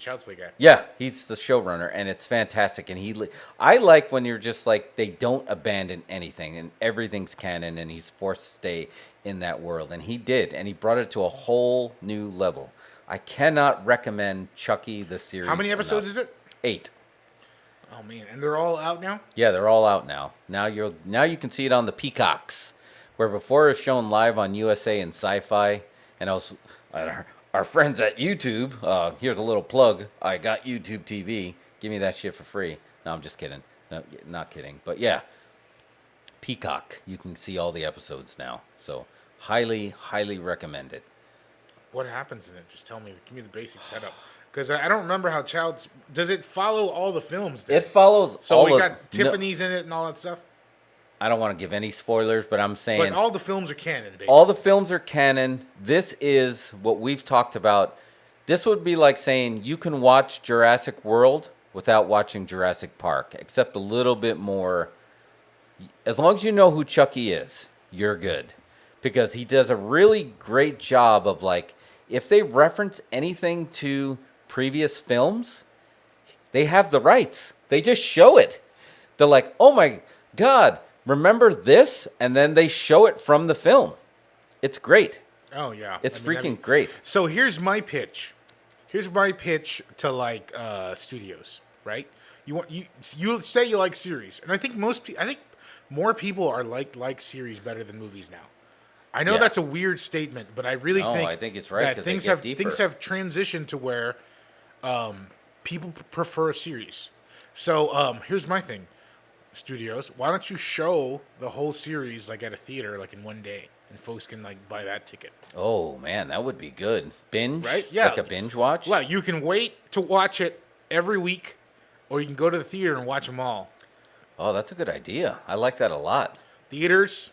Child's Play guy. Yeah, he's the showrunner, and it's fantastic. And I like when you're just like, they don't abandon anything, and everything's canon, and he's forced to stay in that world. And he did, and he brought it to a whole new level. I cannot recommend Chucky, the series. How many episodes enough. is it? 8. Oh man, and they're all out now? Yeah, they're all out now. Now you can see it on the Peacocks, where before it was shown live on USA and Sci-Fi, and our friends at YouTube. Here's a little plug. I got YouTube TV. Give me that shit for free. No, I'm just kidding. No, not kidding. But yeah, Peacock. You can see all the episodes now. So highly, highly recommend it. What happens in it? Just tell me. Give me the basic setup. Because I don't remember how does it follow all the films? It follows. So we got Tiffany's in it and all that stuff. I don't want to give any spoilers, but I'm saying... But all the films are canon, basically. All the films are canon. This is what we've talked about. This would be like saying you can watch Jurassic World without watching Jurassic Park, except a little bit more... As long as you know who Chucky is, you're good. Because he does a really great job of, like, if they reference anything to previous films, they have the rights. They just show it. They're like, oh my God... Remember this? And then they show it from the film. It's great. Oh, yeah. It's freaking great. So here's my pitch. Here's my pitch to, like, studios, right? You say you like series. And I think more people are like series better than movies now. I know that's a weird statement, but I really I think it's right that things have transitioned to where people prefer a series. So here's my thing. Studios, why don't you show the whole series like at a theater, like in one day, and folks can like buy that ticket? Oh man, that would be good. Binge, right? Yeah, like a binge watch. Well, you can wait to watch it every week, or you can go to the theater and watch them all. Oh, that's a good idea. I like that a lot. Theaters,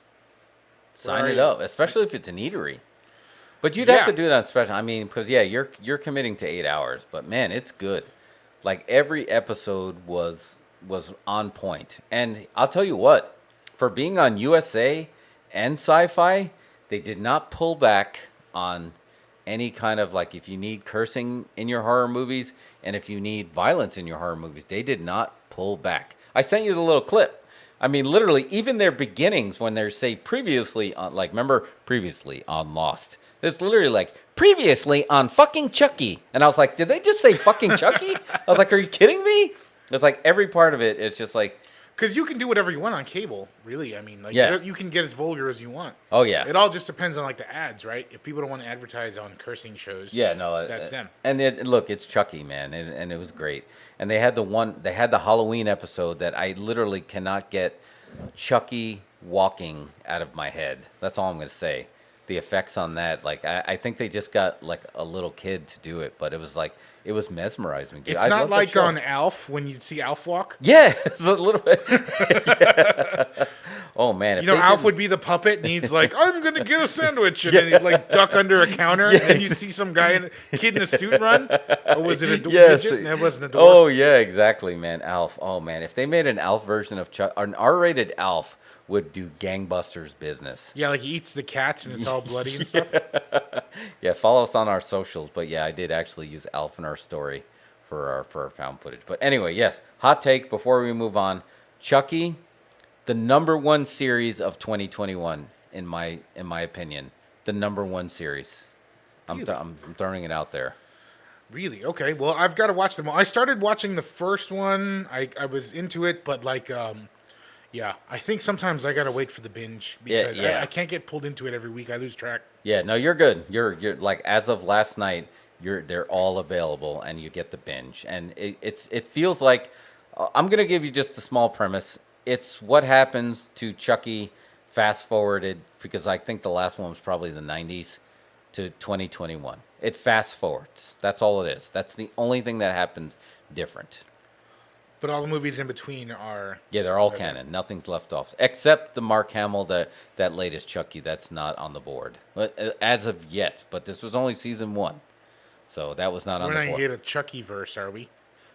sign it up, especially if it's an eatery. But you'd have to do it on special. I mean, because you're committing to 8 hours, but man, it's good. Like every episode was on point. And I'll tell you what, for being on USA and Sci-Fi, they did not pull back on any kind of, like, if you need cursing in your horror movies and if you need violence in your horror movies, they did not pull back. I sent you the little clip. I mean, literally, even their beginnings when they're, say, previously on, like, remember, previously on Lost. It's literally like, previously on fucking Chucky. And I was like, did they just say fucking Chucky? I was like, are you kidding me? It's like every part of it, it's just like... Because you can do whatever you want on cable, really. I mean, like, Yeah. you can get as vulgar as you want. Oh, yeah. It all just depends on, like, the ads, right? If people don't want to advertise on cursing shows, Yeah, no, that's them. And look, it's Chucky, man, and it was great. And they had the Halloween episode that I literally cannot get Chucky walking out of my head. That's all I'm gonna say. The effects on that, like, I think they just got like a little kid to do it, but it was mesmerizing. Dude. It's I not love that like show. on Alf when you'd see Alf walk. Yeah, it's a little bit. Yeah. Oh man, if You know, they Alf didn't- would be the puppet, and he's like, "I'm gonna get a sandwich," and then he'd like duck under a counter, and then you'd see some kid in a suit run. Or was it a midget? That wasn't a dwarf. Oh yeah, exactly, man. Alf. Oh man, if they made an Alf version of Chuck, an R-rated Alf would do gangbusters business. Yeah, like he eats the cats, and it's all bloody and stuff. Yeah, follow us on our socials. But yeah, I did actually use Alf in our story for our found footage. But anyway, yes, hot take before we move on. Chucky, the #1 series of 2021, in my opinion, the #1 series. I'm throwing it out there. Really? Okay. Well, I've got to watch them all. I started watching the first one. I was into it, but like, yeah, I think sometimes I gotta wait for the binge because Yeah. I can't get pulled into it every week. I lose track. Yeah, no, you're good. You're like, as of last night, they're all available and you get the binge. And it feels like I'm gonna give you just a small premise. It's what happens to Chucky fast forwarded, because I think the last one was probably the 90s to 2021. It fast forwards. That's all it is. That's the only thing that happens different. But all the movies in between are Yeah, they're all canon. Nothing's left off, except the Mark Hamill, that latest Chucky. That's not on the board as of yet. But this was only season 1, so that was not on We're the not board. gonna get a Chucky verse, are we?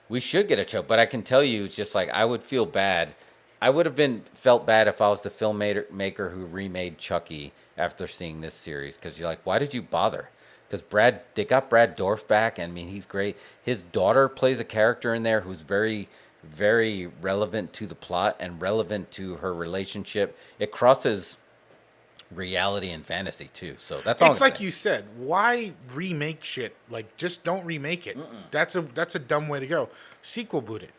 We should get a Chuck, but I can tell you, it's just like I would feel bad. I would have felt bad if I was the filmmaker who remade Chucky after seeing this series, because you're like, why did you bother? Because they got Brad Dourif back. I mean, he's great. His daughter plays a character in there who's very, very relevant to the plot and relevant to her relationship. It crosses reality and fantasy too. So that's all. It's like you said. Why remake shit? Like, just don't remake it. That's a dumb way to go. Sequel boot it.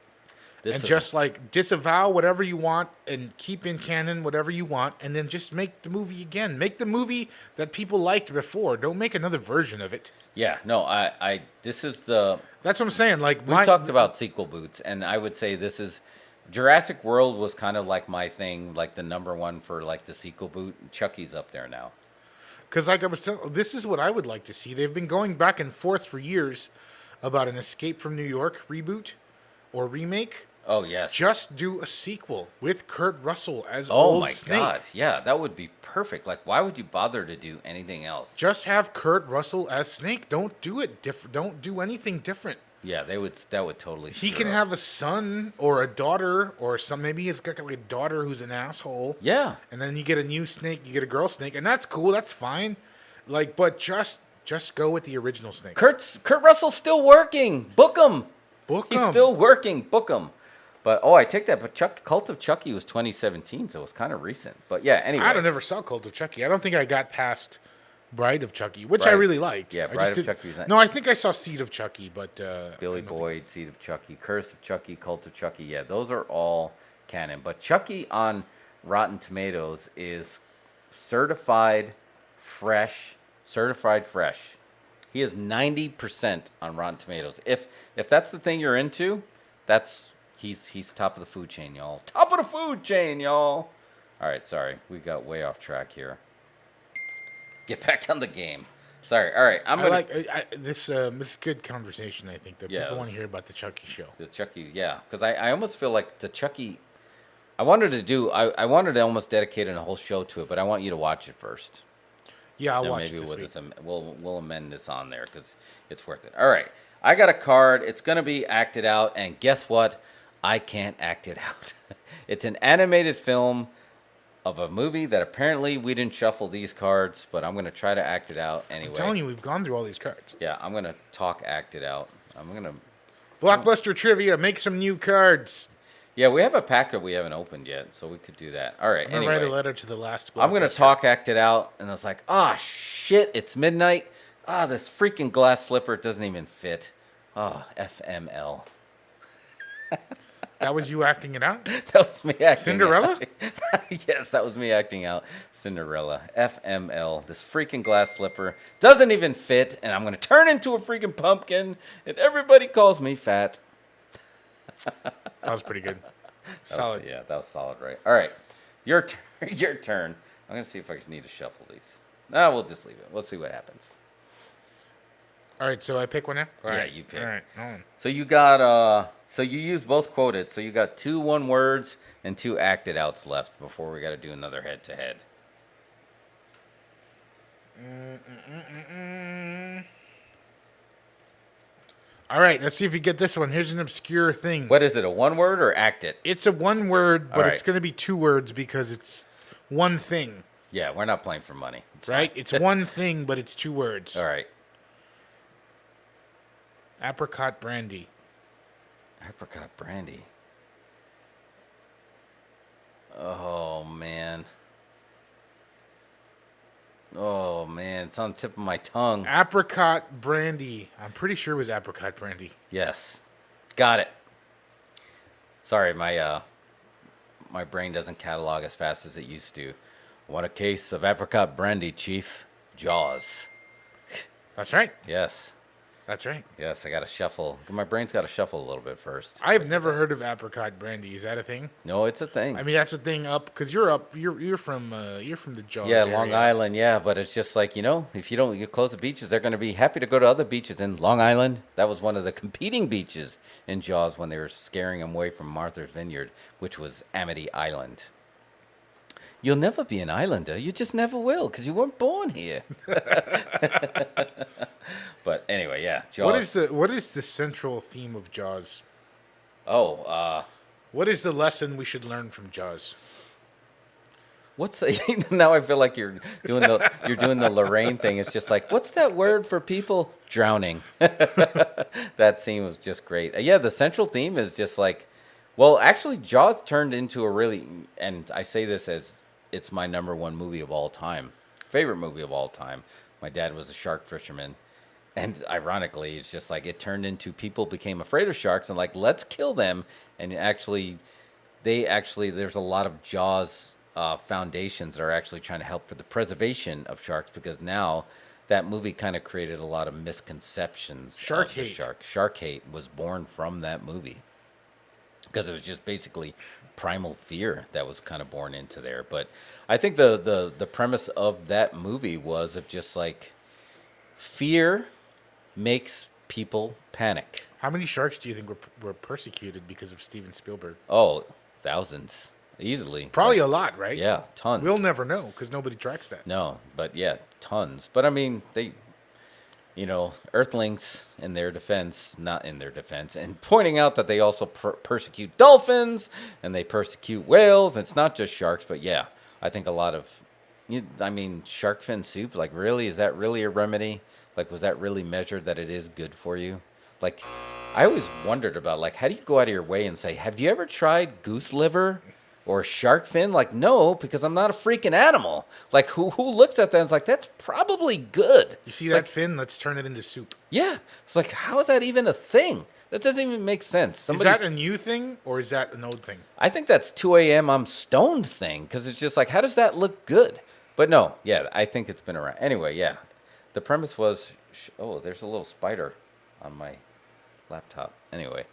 This And is- just like disavow whatever you want and keep in canon whatever you want, and then just make the movie again. Make the movie that people liked before. Don't make another version of it. yeah, no, this is the. That's what I'm saying. Like, We talked about sequel boots, and I would say this is Jurassic World was kind of like my thing, like the #1 for like the sequel boot. Chucky's up there now. Because, like I was telling, this is what I would like to see. They've been going back and forth for years about an Escape from New York reboot or remake. Oh yes. Just do a sequel with Kurt Russell as Oh old my Snake. god, yeah, that would be perfect. Like, why would you bother to do anything else? Just have Kurt Russell as Snake. Don't do it different. Don't do anything different. Yeah, that would totally. He screw can up. have a son or a daughter or some. Maybe he's got like a daughter who's an asshole. Yeah, And then you get a new Snake. You get a girl Snake, and that's cool. That's fine. Like, but just go with the original Snake. Kurt Russell's still working. Book him. Book He's him. still working. Book him. But I take that. But Cult of Chucky was 2017, so it's kind of recent. But yeah, anyway. I never saw Cult of Chucky. I don't think I got past Bride of Chucky, which I Bride- really liked. yeah, I Bride just of did- Chucky was nice. No, I think I saw Seed of Chucky, but Billy I don't think- Boyd, Seed of Chucky, Curse of Chucky, Cult of Chucky. Yeah, those are all canon. But Chucky on Rotten Tomatoes is certified fresh. He is 90% on Rotten Tomatoes. If that's the thing you're into, he's top of the food chain, y'all. Top of the food chain, y'all. All right, sorry, we got way off track here. Get back on the game. Sorry. All right, This is good conversation. I think that Yeah, people it want was- to hear about the Chucky show. The Chucky, yeah, because I almost feel like the Chucky. I wanted to almost dedicate a whole show to it, but I want you to watch it first. Yeah, I'll And watch it maybe this week. we'll amend this on there because it's worth it. All right, I got a card. It's gonna be acted out, and guess what? I can't act it out. It's an animated film of a movie that apparently we didn't shuffle these cards, but I'm gonna try to act it out anyway. I'm telling you, we've gone through all these cards. Yeah, I'm gonna act it out. Blockbuster Trivia, make some new cards. Yeah, we have a pack that we haven't opened yet, so we could do that. All right. I'm gonna Anyway, write a letter to the last. I'm gonna Blockbuster. act it out, and I was like, "Ah, shit! It's midnight. Ah, this freaking glass slipper doesn't even fit. Ah, FML." That was you acting it out? That was me acting Cinderella? Yes, that was me acting out Cinderella. FML. This freaking glass slipper doesn't even fit, and I'm going to turn into a freaking pumpkin, and everybody calls me fat. That was pretty good. Solid. Yeah, that was solid, right? All right. Your turn. Your turn. I'm going to see if I need to shuffle these. No, we'll just leave it. We'll see what happens. All right, so I pick one now? All Yeah, right. you pick. All right. Hold on. So you got so you used both quoted. So you got 2 one words and 2 acted outs left before we got to do another head to head. All right, let's see if you get this one. Here's an obscure thing. What is it? A one word or act it? It's a one word, but All right. it's going to be 2 words because it's one thing, Yeah, we're not playing for money. It's right? fine. It's one thing, but it's 2 words. All right. Apricot brandy. Apricot brandy. Oh man. Oh man, it's on the tip of my tongue. Apricot brandy. I'm pretty sure it was apricot brandy. Yes. Got it. Sorry, my brain doesn't catalog as fast as it used to. Want a case of apricot brandy, Chief? Jaws. That's right. Yes. That's right. Yes, I got to shuffle. My brain's got to shuffle a little bit first. I've never heard of apricot brandy. Is that a thing? No, it's a thing. I mean, that's a thing up because you're up. You're from the Jaws. Yeah, area. Long Island, yeah, but it's just like, if you close the beaches, they're going to be happy to go to other beaches in Long Island. That was one of the competing beaches in Jaws when they were scaring them away from Martha's Vineyard, which was Amity Island. You'll never be an islander. You just never will because you weren't born here. But anyway, yeah, Jaws. What is the central theme of Jaws? Oh, What is the lesson we should learn from Jaws? now I feel like you're doing the Lorraine thing. It's just like, what's that word for people? Drowning. That scene was just great. Yeah, the central theme is just like, well, actually, Jaws turned into a really, and I say this as it's my #1 movie of all time, favorite movie of all time. My dad was a shark fisherman. And ironically, it's just like it turned into people became afraid of sharks and like, let's kill them. And there's a lot of Jaws foundations that are actually trying to help for the preservation of sharks because now that movie kind of created a lot of misconceptions. Shark of the hate. Shark hate was born from that movie because it was just basically primal fear that was kind of born into there. But I think the premise of that movie was of just like fear makes people panic. How many sharks do you think were persecuted because of Steven Spielberg? Oh, thousands. Easily. Probably a lot, right? Yeah, tons. We'll never know because nobody tracks that. No, but yeah, tons. But I mean, Earthlings in their defense, not in their defense, and pointing out that they also persecute dolphins and they persecute whales. It's not just sharks, but yeah, I think a lot of, shark fin soup, like really, is that really a remedy? Like, was that really measured that it is good for you? Like, I always wondered about, like, how do you go out of your way and say, have you ever tried goose liver or shark fin? Like, no, because I'm not a freaking animal. Like, who looks at that and is like, that's probably good? You see that fin? Let's turn it into soup. Yeah. It's like, how is that even a thing? That doesn't even make sense. Is that a new thing or is that an old thing? I think that's 2 a.m. I'm stoned thing because it's just like, how does that look good? But no, yeah, I think it's been around. Anyway, yeah. The premise was, there's a little spider on my laptop. Anyway,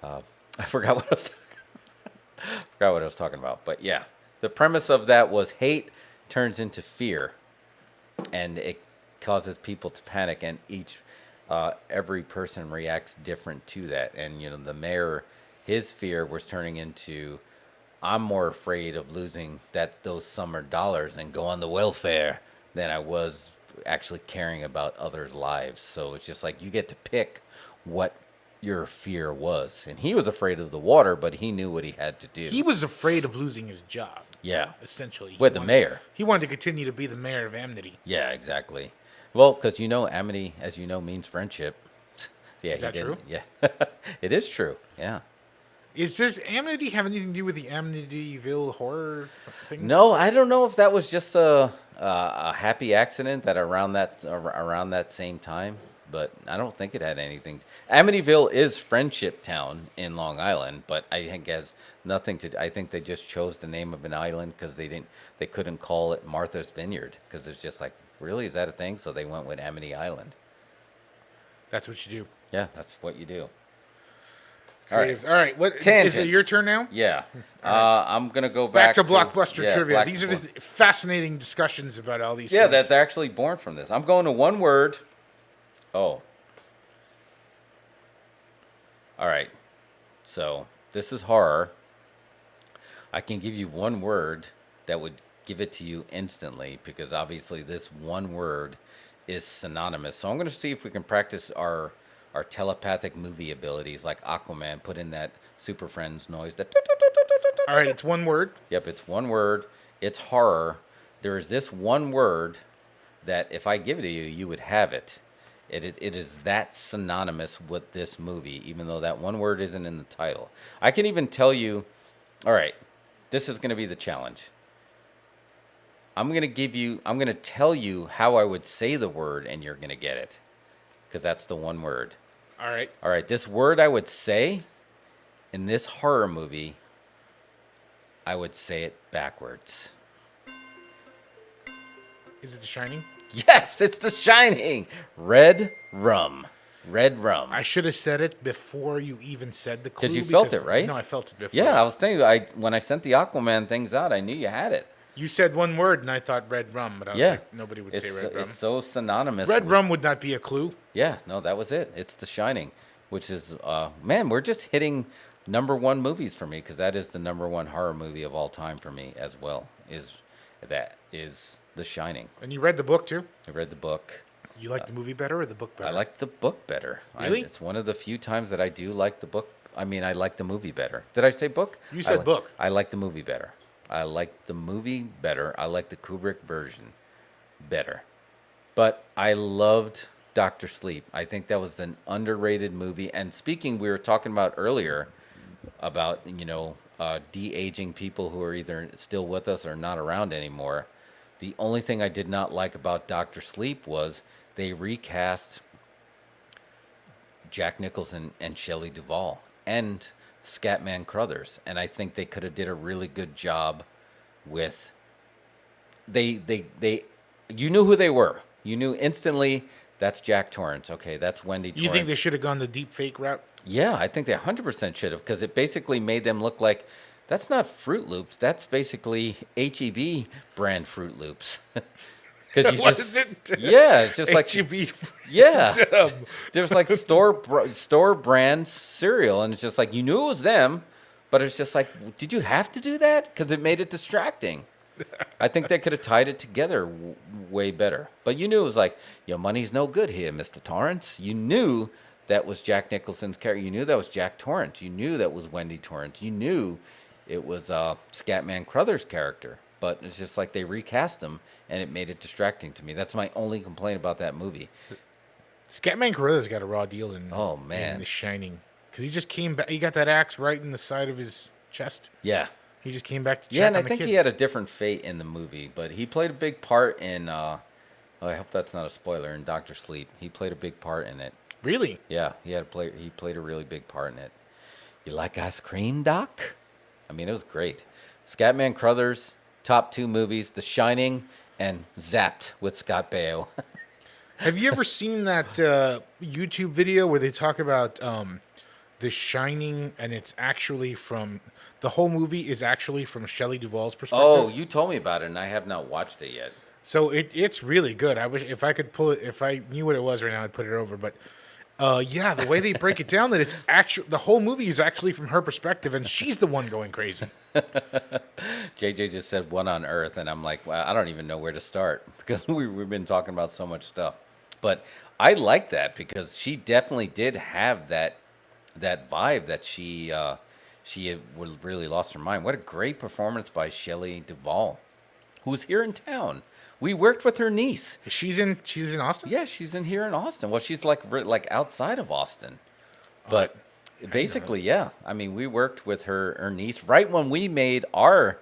I forgot what I was talking about. But yeah, the premise of that was hate turns into fear, and it causes people to panic, and every person reacts different to that. And the mayor, his fear was turning into, I'm more afraid of losing those summer dollars and go on the welfare than I was actually caring about others' lives. So it's just like you get to pick what your fear was. And he was afraid of the water, but he knew what he had to do. He was afraid of losing his job. Yeah. Essentially. With the mayor. He wanted to continue to be the mayor of Amity. Yeah, exactly. Well, because Amity, as you know, means friendship. Yeah, is that true? Yeah. It is true. Yeah. Does Amity have anything to do with the Amityville horror thing? No, I don't know if that was just a happy accident that around that same time. but I don't think it had anything. Amityville is Friendship Town in Long Island, but I think it has nothing to. I think they just chose the name of an island because they couldn't call it Martha's Vineyard because it's just like, really, is that a thing? So they went with Amity Island. That's what you do. Yeah, that's what you do. All right. What is Tangent. it? Your turn now. Yeah, I'm gonna go Back back to Blockbuster yeah, Trivia. Black- These are just fascinating discussions about all these. Yeah, films. they're actually born from this. I'm going to one word. Oh. All right. So this is horror. I can give you one word that would give it to you instantly because obviously this one word is synonymous. So I'm going to see if we can practice our telepathic movie abilities like Aquaman. Put in that Super Friends noise. That. All right, it's one word. Yep, it's one word. It's horror. There is this one word that if I give it to you, you would have it. It is that synonymous with this movie, even though that one word isn't in the title. I can even tell you, all right, this is going to be the challenge. I'm going to tell you how I would say the word, and you're going to get it, because that's the one word. All right. All right, this word I would say in this horror movie, I would say it backwards. Is it The Shining? Yes, it's The Shining. Red rum. Red rum. I should have said it before you even said the clue. Because you felt it, right? No, I felt it before. Yeah, I was thinking, when I sent the Aquaman things out, I knew you had it. You said one word, and I thought red rum, but I was like, nobody would say red rum. It's so synonymous. Red rum would not be a clue. Yeah, no, that was it. It's The Shining, which is, man, we're just hitting #1 movies for me, because that is the #1 horror movie of all time for me as well, is The Shining. And you read the book, too? I read the book. You like the movie better or the book better? I like the book better. Really? It's one of the few times that I do like the book. I mean, I like the movie better. Did I say book? You said book. I like the movie better. I like the movie better. I like the Kubrick version better. But I loved Dr. Sleep. I think that was an underrated movie. And speaking, we were talking about earlier about, de-aging people who are either still with us or not around anymore. The only thing I did not like about Dr. Sleep was they recast Jack Nicholson and Shelley Duvall and Scatman Crothers, and I think they could have did a really good job with. You knew who they were. You knew instantly that's Jack Torrance. Okay, that's Wendy Torrance. You think they should have gone the deep fake route? Yeah, I think they 100% should have, because it basically made them look like that's not Fruit Loops. That's basically HEB brand Fruit Loops. What is it? Yeah, it's just like HEB. yeah. There's like store brand cereal, and it's just like you knew it was them, but it's just like, did you have to do that? Because it made it distracting. I think they could have tied it together way better. But you knew it was like, your money's no good here, Mr. Torrance. You knew that was Jack Nicholson's character. You knew that was Jack Torrance. You knew that was Wendy Torrance. You knew it was Scatman Crothers' character. But it's just like they recast him, and it made it distracting to me. That's my only complaint about that movie. Scatman Crothers got a raw deal in The Shining. Because he just came back. He got that axe right in the side of his chest. Yeah. He just came back to check Yeah, and on I the think kid. he had a different fate in the movie, but he played a big part in, I hope that's not a spoiler, in Dr. Sleep. He played a big part in it. Really? Yeah, he played a really big part in it. You like ice cream, Doc? I mean, it was great. Scatman Crothers, top 2 movies, The Shining and Zapped with Scott Baio. Have you ever seen that YouTube video where they talk about The Shining, and it's actually from the whole movie is actually from Shelley Duvall's perspective? Oh, you told me about it, and I have not watched it yet. So it's really good. I wish if I could pull it, if I knew what it was right now, I'd put it over. But yeah, the way they break it down, that it's actually the whole movie is actually from her perspective, and she's the one going crazy. JJ just said one on Earth, and I'm like, well, I don't even know where to start because we've been talking about so much stuff. But I like that because she definitely did have that vibe that she really lost her mind. What a great performance by Shelley Duvall, who's here in town. We worked with her niece. She's in Austin? Yeah, she's here in Austin. Well, she's like outside of Austin. But basically, yeah. I mean, we worked with her niece right when we made our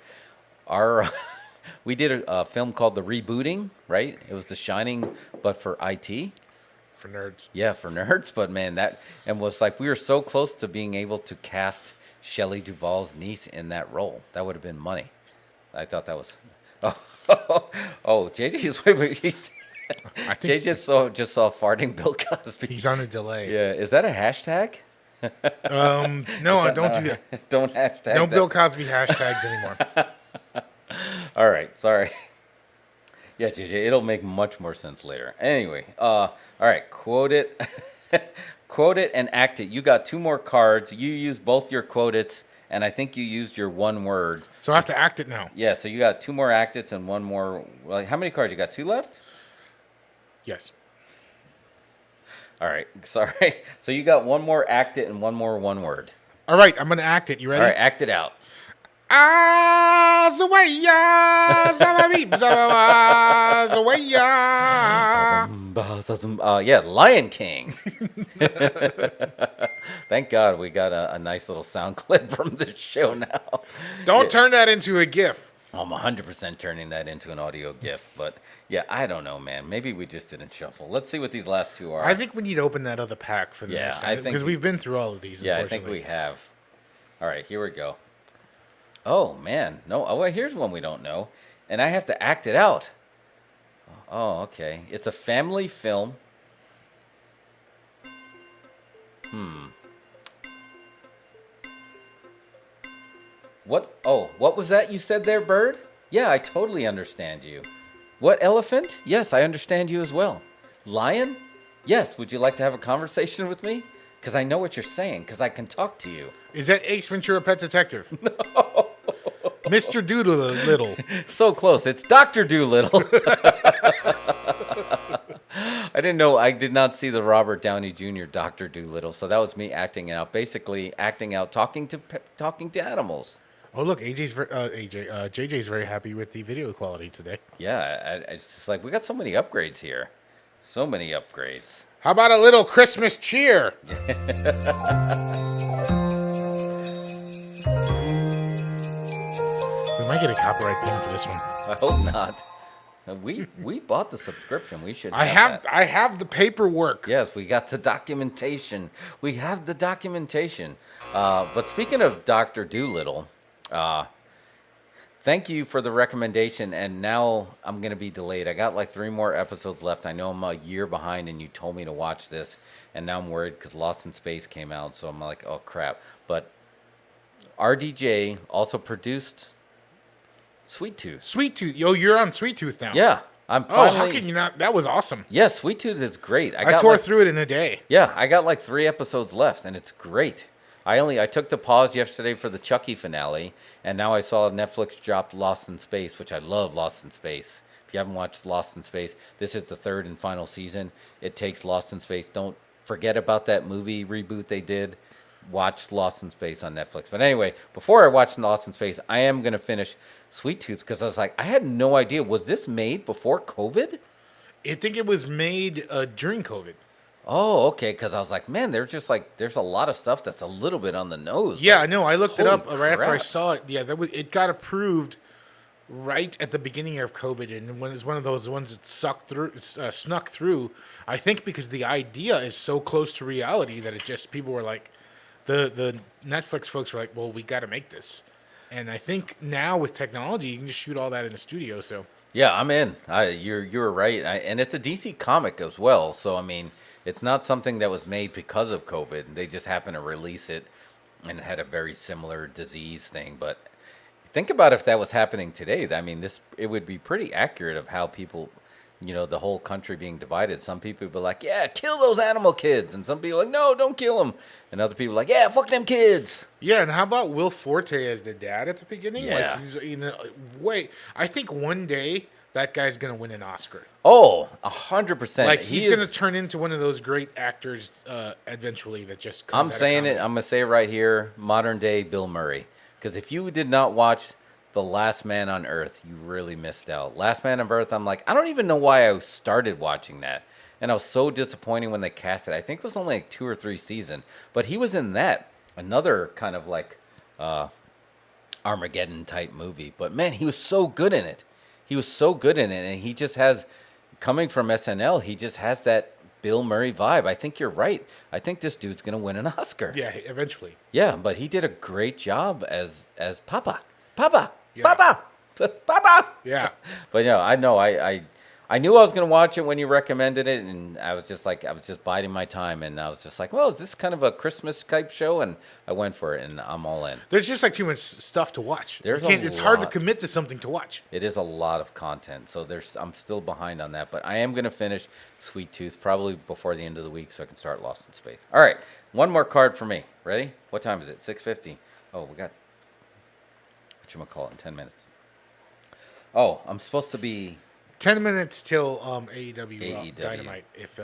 we did a film called The Rebooting, right? It was The Shining, but for IT. For nerds. Yeah, for nerds. But man, and was like we were so close to being able to cast Shelley Duvall's niece in that role. That would have been money. I thought that was. Oh, JJ's wait. I think Just saw farting Bill Cosby. he's on a delay. Yeah, is that a hashtag? No, I don't do that. Don't hashtag. No that. Bill Cosby hashtags anymore. All right, sorry. Yeah, JJ, it'll make much more sense later. Anyway, all right, quote it, quote it, and act it. You got 2 more cards. You used both your quote its, and I think you used your 1 word. So I have to act it now. Yeah, so you got 2 more act its and 1 more. Well, how many cards you got? 2 left. Yes. All right, sorry. So you got 1 more act it and 1 more 1 word. All right, I'm gonna act it. You ready? All right, act it out. Yeah, Lion King. Thank God we got a nice little sound clip from this show now. Don't turn that into a GIF. I'm 100% turning that into an audio GIF, but yeah, I don't know, man. Maybe we just didn't shuffle. Let's see what these last 2 are. I think we need to open that other pack for the Yeah, next I time think because we've been through all of these. Yeah, I think we have. All right, here we go. Oh, man. No, well, here's one we don't know, and I have to act it out. Oh, okay. It's a family film. What? Oh, what was that you said there, Bird? Yeah, I totally understand you. What, elephant? Yes, I understand you as well. Lion? Yes, would you like to have a conversation with me? Because I know what you're saying, because I can talk to you. Is that Ace Ventura Pet Detective? No. Mr. Doolittle. So close. It's Dr. Doolittle. I didn't know. I did not see the Robert Downey Jr. Dr. Doolittle, so that was me acting out. Basically, acting out, talking to animals. Oh, look, JJ's very happy with the video quality today. Yeah, it's just like we got so many upgrades here. So many upgrades. How about a little Christmas cheer? We might get a copyright thing for this one. I hope not. We bought the subscription. We should. I have the paperwork. Yes, we got the documentation. We have the documentation. But speaking of Dr. Doolittle, thank you for the recommendation. And now I'm gonna be delayed. I got like 3 more episodes left. I know I'm a year behind, and you told me to watch this, and now I'm worried because Lost in Space came out. So I'm like, oh crap. But RDJ also produced Sweet Tooth. Sweet Tooth. Yo, you're on Sweet Tooth now. Yeah, I'm. Oh, Finally, how can you not? That was awesome. Yeah, Sweet Tooth is great. I tore through it in a day. Yeah, I got like 3 episodes left, and it's great. I took the pause yesterday for the Chucky finale, and now I saw Netflix drop Lost in Space, which I love. Lost in Space. If you haven't watched Lost in Space, this is the 3rd and final season. It takes Lost in Space. Don't forget about that movie reboot they did. Watch Lost in Space on Netflix. But anyway, before I watch Lost in Space, I am going to finish Sweet Tooth because I was like, I had no idea. Was this made before COVID? I think it was made during COVID. Oh, okay. Because I was like, man, they're just like, there's a lot of stuff that's a little bit on the nose. Yeah, like, no, I looked it up holy right after I crap. saw it. Yeah, it got approved right at the beginning of COVID, and when it's one of those ones that snuck through. I think because the idea is so close to reality that it just people were like, the Netflix folks were like, well, we got to make this, and I think now with technology, you can just shoot all that in the studio. So Yeah, I'm in. You're right, and it's a DC comic as well. So I mean, it's not something that was made because of COVID. They just happened to release it, and it had a very similar disease thing. But think about if that was happening today. I mean, it would be pretty accurate of how people, the whole country being divided. Some people would be like, yeah, kill those animal kids, and some people like, no, don't kill them, and other people like, yeah, fuck them kids. yeah, and how about Will Forte as the dad at the beginning? Yeah. Like he's I think one day that guy's gonna win an Oscar. Oh, 100%. Like he's gonna turn into one of those great actors eventually that just comes I'm out of saying it. comedy. I'm gonna say it right here, modern day Bill Murray. Because if you did not watch The Last Man on Earth, you really missed out. Last Man on Earth, I'm like, I don't even know why I started watching that, and I was so disappointed when they cast it. I think it was only like 2 or 3 seasons, but he was in that, another kind of like Armageddon type movie. But man, he was so good in it. He was so good in it, and he just has, coming from SNL, he just has that Bill Murray vibe. I think you're right. I think this dude's gonna win an Oscar. Yeah, eventually. Yeah, but he did a great job as Papa. Papa. Yeah. Papa. Papa. Yeah. But yeah, I know. I knew I was gonna watch it when you recommended it, and I was just biding my time, and I was just like, well, is this kind of a Christmas type show? And I went for it, and I'm all in. There's just like too much stuff to watch. It's hard to commit to something to watch. It is a lot of content, so I'm still behind on that, but I am gonna finish Sweet Tooth probably before the end of the week, so I can start Lost in Space. All right, one more card for me. Ready? What time is it? 6:50. Oh, we got whatchamacallit in 10 minutes. Oh, I'm supposed to be 10 minutes till AEW, Raw, AEW. Dynamite. If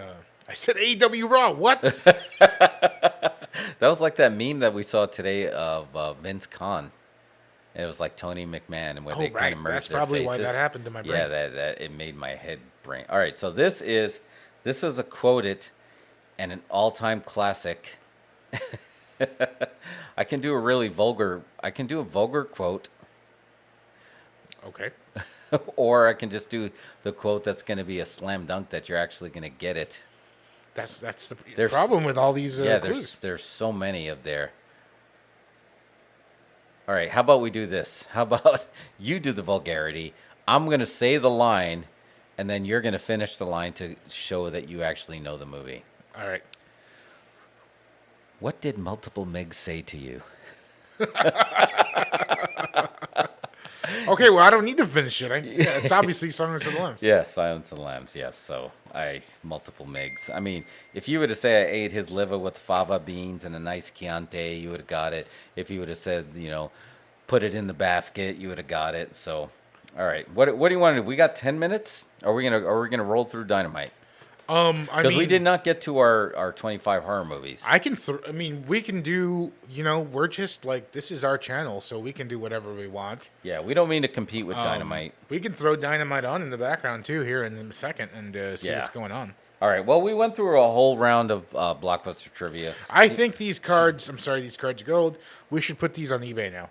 I said AEW Raw, what? That was like that meme that we saw today of Vince Khan. And it was like Tony McMahon, and where they kind of merged That's their probably faces. why that happened to my brain. Yeah, that it made my head brain. All right, so this was a quoted and an all-time classic. I can do a vulgar quote, Okay. or I can just do the quote that's going to be a slam dunk that you're actually going to get it. That's the There's- problem with all these Yeah, clues. there's so many of there. All right, how about we do this? How about you do the vulgarity? I'm going to say the line, and then you're going to finish the line to show that you actually know the movie. All right. What did multiple Migs say to you? Okay, well, I don't need to finish it. Yeah, it's obviously Silence of the Lambs. Yeah, Silence of the Lambs, yes. So, multiple Migs. I mean, if you would have said I ate his liver with fava beans and a nice Chianti, you would have got it. If you would have said, put it in the basket, you would have got it. So, all right. What do you want to do? We got 10 minutes? Are we gonna roll through Dynamite? Because we did not get to our 25 horror movies. We can do, we're just like, this is our channel, so we can do whatever we want. Yeah, we don't mean to compete with Dynamite. We can throw Dynamite on in the background, too, here in a second and see what's going on. All right, well, we went through a whole round of Blockbuster trivia. I think these cards are gold. We should put these on eBay now.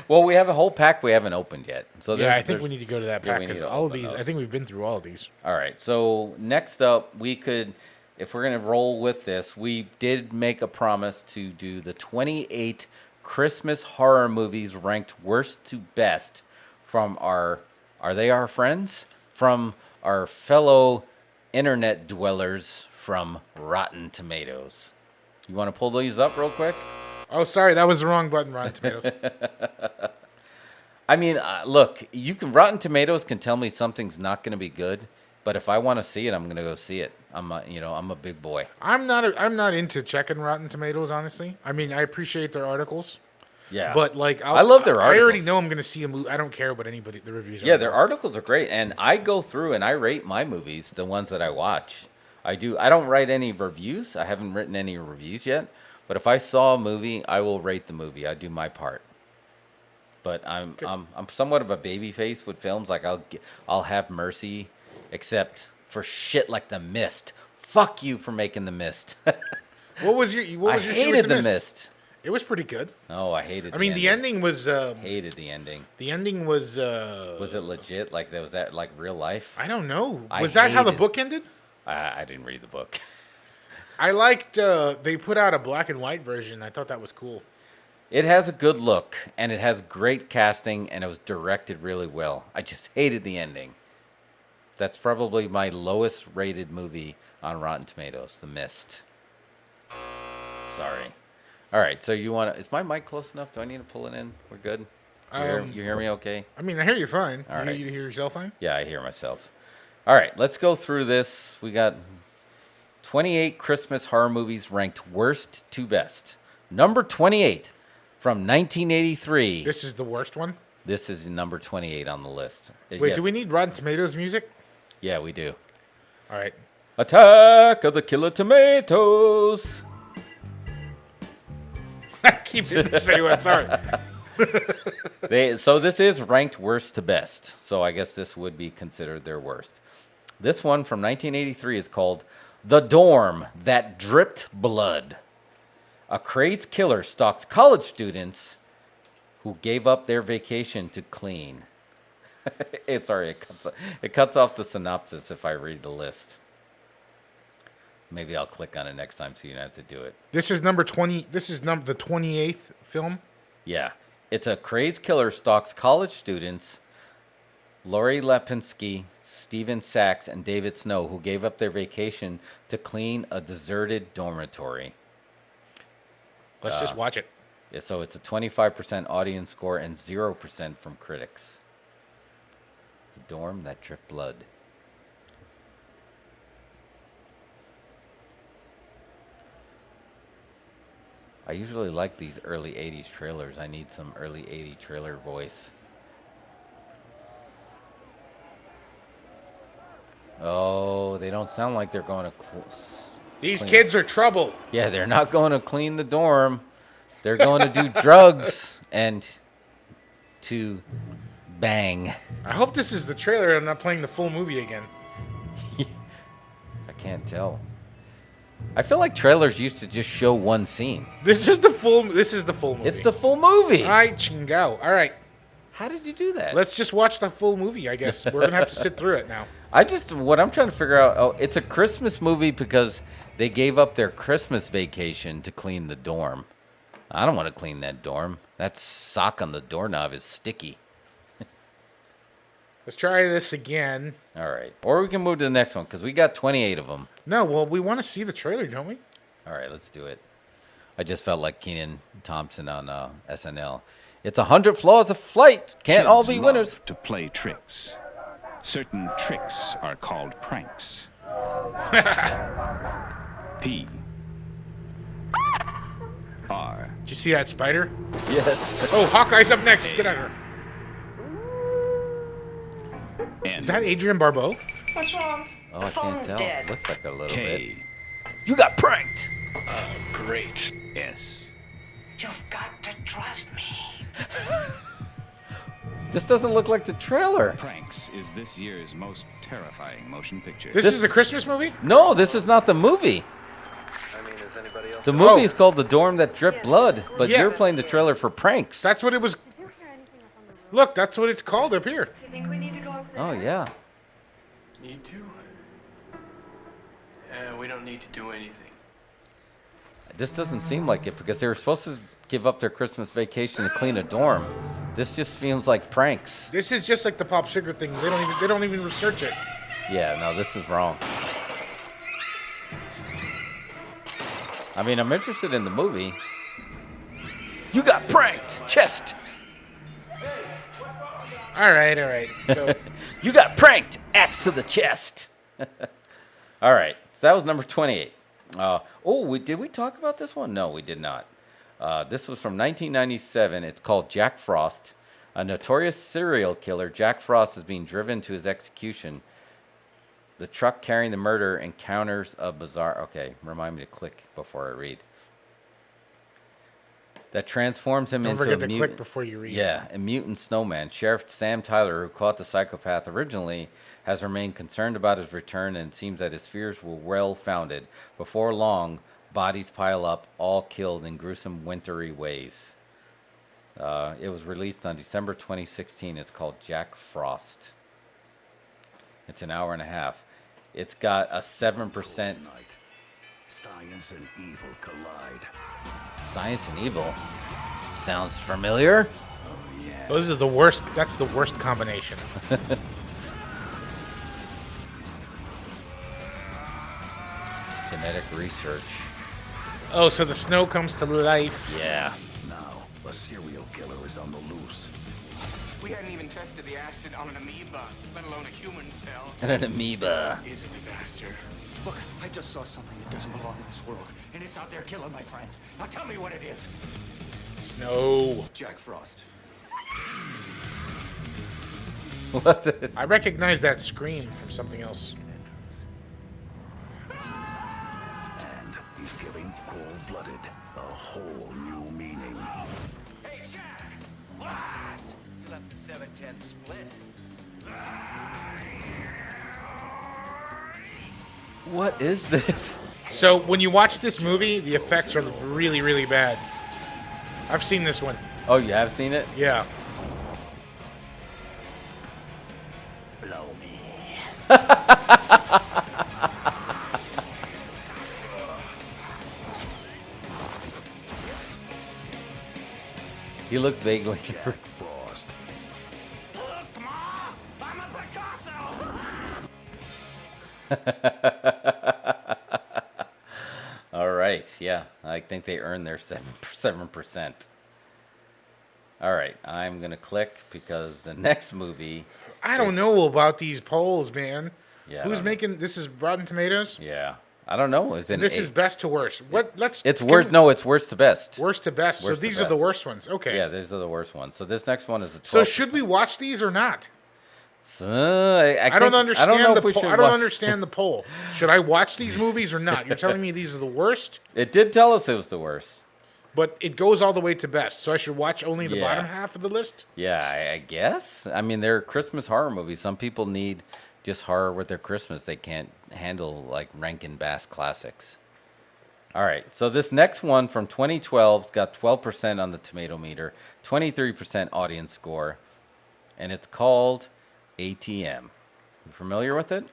Well, we have a whole pack we haven't opened yet. So Yeah, I think we need to go to that yeah, pack we because need to all of open these, those. I think we've been through all of these. All right, so next up, if we're going to roll with this, we did make a promise to do the 28 Christmas horror movies ranked worst to best from are they our friends? From our fellow internet dwellers from Rotten Tomatoes. You want to pull these up real quick? Oh, sorry, that was the wrong button, Rotten Tomatoes. I mean, look, Rotten Tomatoes can tell me something's not going to be good, but if I want to see it, I'm going to go see it. I'm a big boy. I'm not into checking Rotten Tomatoes, honestly. I mean, I appreciate their articles. Yeah. But like, I love their I already articles. know I'm going to see a movie. I don't care what the reviews are. Yeah, their articles are great, and I go through and I rate my movies, the ones that I watch. I do. I don't write any reviews. I haven't written any reviews yet. But if I saw a movie, I will rate the movie. I do my part. But I'm somewhat of a baby face with films. Like I'll have mercy, except for shit like The Mist. Fuck you for making The Mist. What was your I issue hated with The Mist. It was pretty good. No, I hated. The ending was. Hated the ending. The ending was. Was it legit? Like was that like real life? I don't know. I Was that how the hated- book ended? I didn't read the book. I liked. They put out a black and white version. I thought that was cool. It has a good look, and it has great casting, and it was directed really well. I just hated the ending. That's probably my lowest rated movie on Rotten Tomatoes, The Mist. Sorry. All right, so is my mic close enough? Do I need to pull it in? We're good? You hear me okay? I mean, I hear you fine. All right. You hear yourself fine? Yeah, I hear myself. All right, let's go through this. We got 28 Christmas horror movies ranked worst to best. Number 28 from 1983. This is the worst one. This is number 28 on the list. Wait, Yes. do we need Rotten Tomatoes music? Yeah, we do. All right. Attack of the Killer Tomatoes. I keep saying that. Sorry. So this is ranked worst to best. So I guess this would be considered their worst. This one from 1983 is called The Dorm That Dripped Blood. A crazed killer stalks college students who gave up their vacation to clean. It cuts off the synopsis if I read the list. Maybe I'll click on it next time so you don't have to do it. This is number 20. This is the 28th film. Yeah. It's a crazed killer stalks college students, Lori Lepinski, Steven Sachs, and David Snow, who gave up their vacation to clean a deserted dormitory. Let's just watch it. Yeah, so it's a 25% audience score and 0% from critics. The dorm that dripped blood. I usually like these early 80s trailers. I need some early 80s trailer voice. Oh, they don't sound like they're going to These clean. kids are trouble. Yeah, they're not going to clean the dorm. They're going to do drugs and to bang. I hope this is the trailer. I'm not playing the full movie again. I can't tell. I feel like trailers used to just show one scene. This is the full. This is the full movie. It's the full movie. All right, Chingao. All right, How did you do that? let's just watch the full movie. I guess we're gonna have to sit through it now. What I'm trying to figure out, it's a Christmas movie because they gave up their Christmas vacation to clean the dorm. I don't want to clean that dorm. That sock on the doorknob is sticky. Let's try this again. All right. Or we can move to the next one because we got 28 of them. No, well, we want to see the trailer, don't we? All right, let's do it. I just felt like Kenan Thompson on SNL. It's 100 Flaws of Flight. Can't all be Kids winners. love to play tricks. Certain tricks are called pranks. P. R. Did you see that spider? Yes. Oh, Hawkeye's up next. Get out of here. N. Is that Adrian Barbeau? What's wrong? Oh, I can't tell. Dead. Looks like a little bit. K. You got pranked. Great. S. You've got to trust me. This doesn't look like the trailer. Pranks is this year's most terrifying motion picture. This is a Christmas movie? No, this is not the movie. The movie is called The Dorm That Dripped Blood, but Yeah. you're playing the trailer for pranks. That's what it was. Look, that's what it's called up here. You think we need to go over there? Oh, yeah. Need to? We don't need to do anything. This doesn't seem like it because they were supposed to give up their Christmas vacation to clean a dorm. This just feels like pranks. This is just like the Pop Sugar thing. They don't even research it. Yeah, no, this is wrong. I mean, I'm interested in the movie. You got pranked, chest. All right. So You got pranked, axe to the chest. All right, so that was number 28. Did we talk about this one? No, we did not. This was from 1997. It's called Jack Frost. A notorious serial killer, Jack Frost, is being driven to his execution. The truck carrying the murder encounters a bizarre... Okay, remind me to click before I read. That transforms him don't into forget a to click before you read. Yeah, a mutant snowman. Sheriff Sam Tyler, who caught the psychopath originally, has remained concerned about his return, and it seems that his fears were well-founded. Before long, bodies pile up, all killed in gruesome, wintry ways. It was released on December 2016. It's called Jack Frost. It's an hour and a half. It's got a 7%. Science and evil collide. Science and evil? Sounds familiar? Those are the worst. That's the worst combination. Genetic research. Oh, so the snow comes to life. Yeah. Now, a serial killer is on the loose. We hadn't even tested the acid on an amoeba, let alone a human cell. And an amoeba. It's a disaster. Look, I just saw something that doesn't belong in this world, and it's out there killing my friends. Now tell me what it is. Snow. Jack Frost. What is? I recognize that scream from something else. And he's giving cold-blooded a whole new meaning. Hey, Jack! What? You left the 7-10 split. What is this? So when you watch this movie, the effects are really, really bad. I've seen this one. Oh, you have seen it? Yeah. Blow me. He looked vaguely. Frost. Look, Ma! I'm a Picasso! All right, yeah, I think they earned their 7%. All right, I'm gonna click because the next movie. I don't know about these polls, man. Yeah, I Who's don't know. making this? Is Rotten Tomatoes? Yeah, I don't know. Is it? This is best to worst. What? Let's. It's worst. No, it's worst to best. Worst to best. So Worst to these are the best. worst ones. Okay. Yeah, these are the worst ones. So this next one is a 12%. So should we watch these or not? I don't understand know the if we poll. should I don't watch- understand the poll. Should I watch these movies or not? You're telling me these are the worst, It did tell us it was the worst. but it goes all the way to best. So I should watch only the Yeah. bottom half of the list. Yeah, I guess. I mean, they're Christmas horror movies. Some people need just horror with their Christmas. They can't handle like Rankin Bass classics. All right, so this next one from 2012's got 12% on the tomato meter, 23% audience score, and it's called ATM. You familiar with it?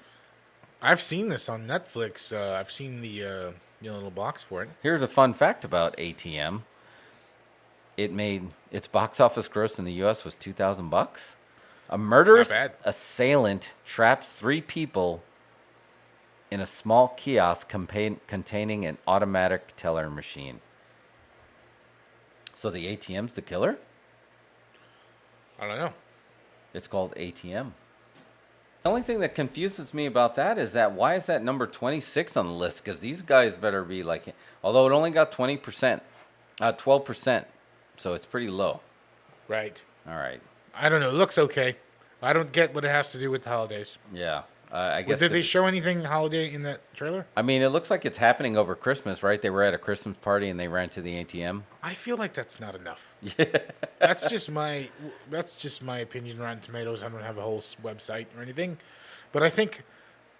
I've seen this on Netflix. I've seen the little box for it. Here's a fun fact about ATM. It made its box office gross in the U.S. was $2,000. A murderous Not bad. assailant traps 3 people in a small kiosk containing an automatic teller machine. So the ATM's the killer? I don't know. It's called ATM. The only thing that confuses me about that is that why is that number 26 on the list? Because these guys better be like, although it only got 20%, 12%, so it's pretty low. Right. All right. I don't know. It looks okay. I don't get what it has to do with the holidays. Yeah. I guess. Did they 'cause show anything holiday in that trailer? I mean, it looks like it's happening over Christmas, right? They were at a Christmas party and they ran to the ATM. I feel like that's not enough. That's just my opinion. Rotten Tomatoes. I don't have a whole website or anything, but I think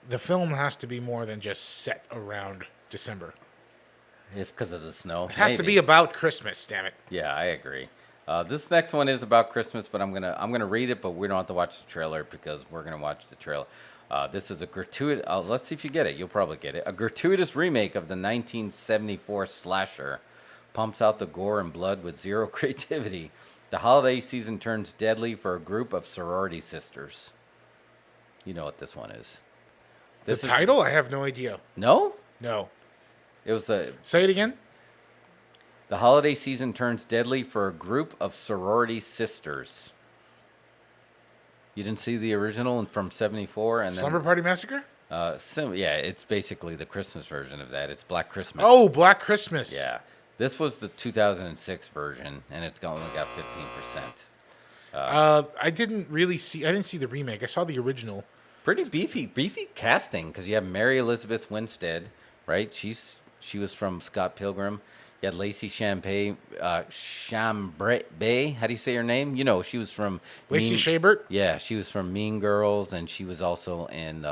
the film has to be more than just set around December. If because of the snow. It has to maybe. be about Christmas. Damn it. Yeah, I agree. This next one is about Christmas, but I'm gonna read it, but we don't have to watch the trailer because we're gonna watch the trailer. This is a gratuitous. Let's see if you get it. You'll probably get it. A gratuitous remake of the 1974 slasher, pumps out the gore and blood with zero creativity. The holiday season turns deadly for a group of sorority sisters. You know what this one is. The title? I have no idea. No. No. It was a. Say it again. The holiday season turns deadly for a group of sorority sisters. You didn't see the original from '74 and Slumber Party Massacre? Yeah, it's basically the Christmas version of that. It's Black Christmas. Oh, Black Christmas. Yeah, this was the 2006 version, and it's only got 15%. I didn't see the remake. I saw the original. Pretty beefy casting because you have Mary Elizabeth Winstead, right? She was from Scott Pilgrim. You had Lacey Chambray. How do you say her name? You know, she was from Lacey Chabert? Yeah, she was from Mean Girls, and she was also in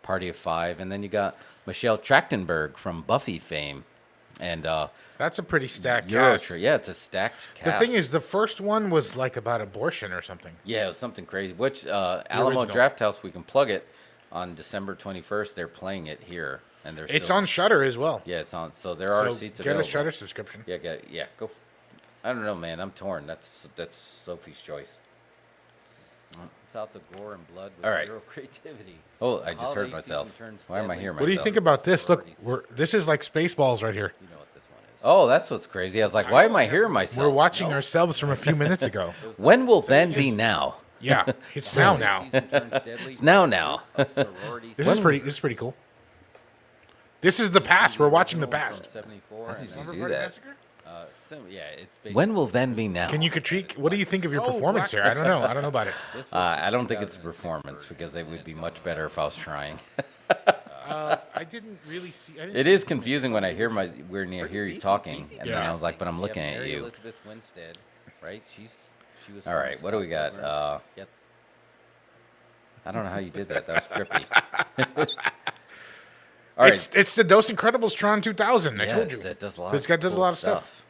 Party of Five. And then you got Michelle Trachtenberg from Buffy fame, and that's a pretty stacked cast. Yeah, it's a stacked cast. The thing is, the first one was like about abortion or something. Yeah, it was something crazy. Which Alamo original. Drafthouse, we can plug it on December 21st. They're playing it here, and It's on Shudder as well. Yeah, it's on. So there are seats available. Get a Shudder subscription. Yeah, go. I don't know, man. I'm torn. That's Sophie's choice. Without the gore and blood with zero creativity. Oh, I just heard myself. Why am I here myself? What do you think about this? Look, this is like Spaceballs right here. You know what this one is. Oh, that's what's crazy. I was like, why am I hearing myself? We're watching ourselves from a few minutes ago. When will then be now? Yeah, it's now. It's now. This is pretty cool. This is the past. We're watching the past. How did Slumber you do Party that? Massacre? When will then be now? Can you critique? What do you think of your performance here? I don't know. I don't know about it. I don't think it's a performance because it would be much better if I was trying. I didn't really see. It is confusing when I hear hear you talking, and then I was like, but I'm looking at you. Elizabeth Winstead, right? She was. All right, what do we got? I don't know how you did that. That was trippy. All right. It's the Dos Incredibles Tron 2000. I told you. That does a lot. This guy does a lot of stuff.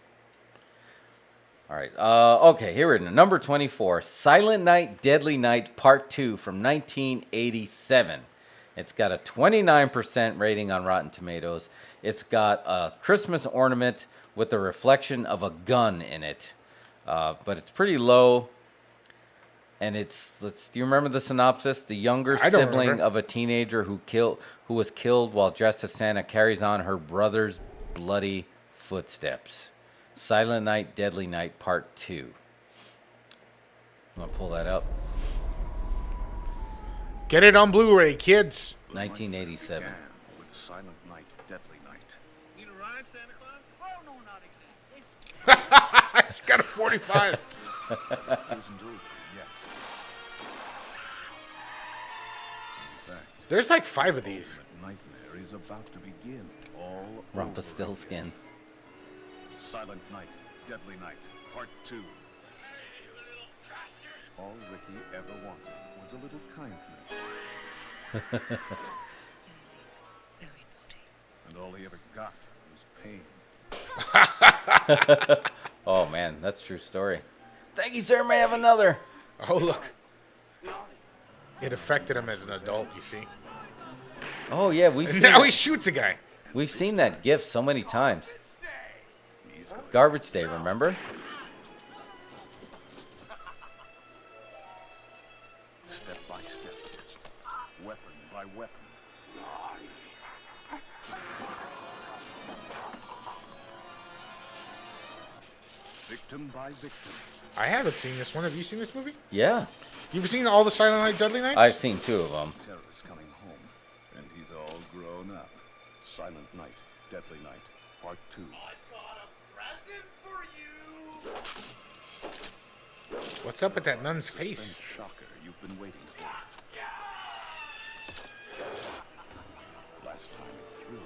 All right. Okay, here we're number 24. Silent Night, Deadly Night, Part 2 from 1987. It's got a 29% rating on Rotten Tomatoes. It's got a Christmas ornament with the reflection of a gun in it. but it's pretty low. And do you remember the synopsis? The younger I don't sibling remember. of a teenager who was killed while dressed as Santa carries on her brother's bloody footsteps. Silent Night, Deadly Night, Part 2. I'm going to pull that up. Get it on Blu-ray, kids. 1987. With Silent Night, Deadly Night. Need a ride, Santa Claus? Oh, no, not exactly. It's got a 45. Isn't over yet. In fact, There's like 5 of these. that nightmare is about to begin. All Rumpelstiltskin. Silent Night, Deadly Night, Part 2. All Ricky ever wanted was a little kindness. Very naughty. And all he ever got was pain. Oh, man, that's a true story. Thank you, sir. May I have another? Oh, look. It affected him as an adult, you see. Oh, yeah, And now he shoots a guy. we've seen that gif so many times. Garbage Day, remember? Step by step. Weapon by weapon. Victim by victim. I haven't seen this one. Have you seen this movie? Yeah, You've seen all the Silent Night, Deadly Nights? I've seen 2 of them. Terrorist coming home. And he's all grown up. Silent Night, Deadly Night, Part 2. What's up with that nun's face? Shocker you've been waiting for. Last time it thrilled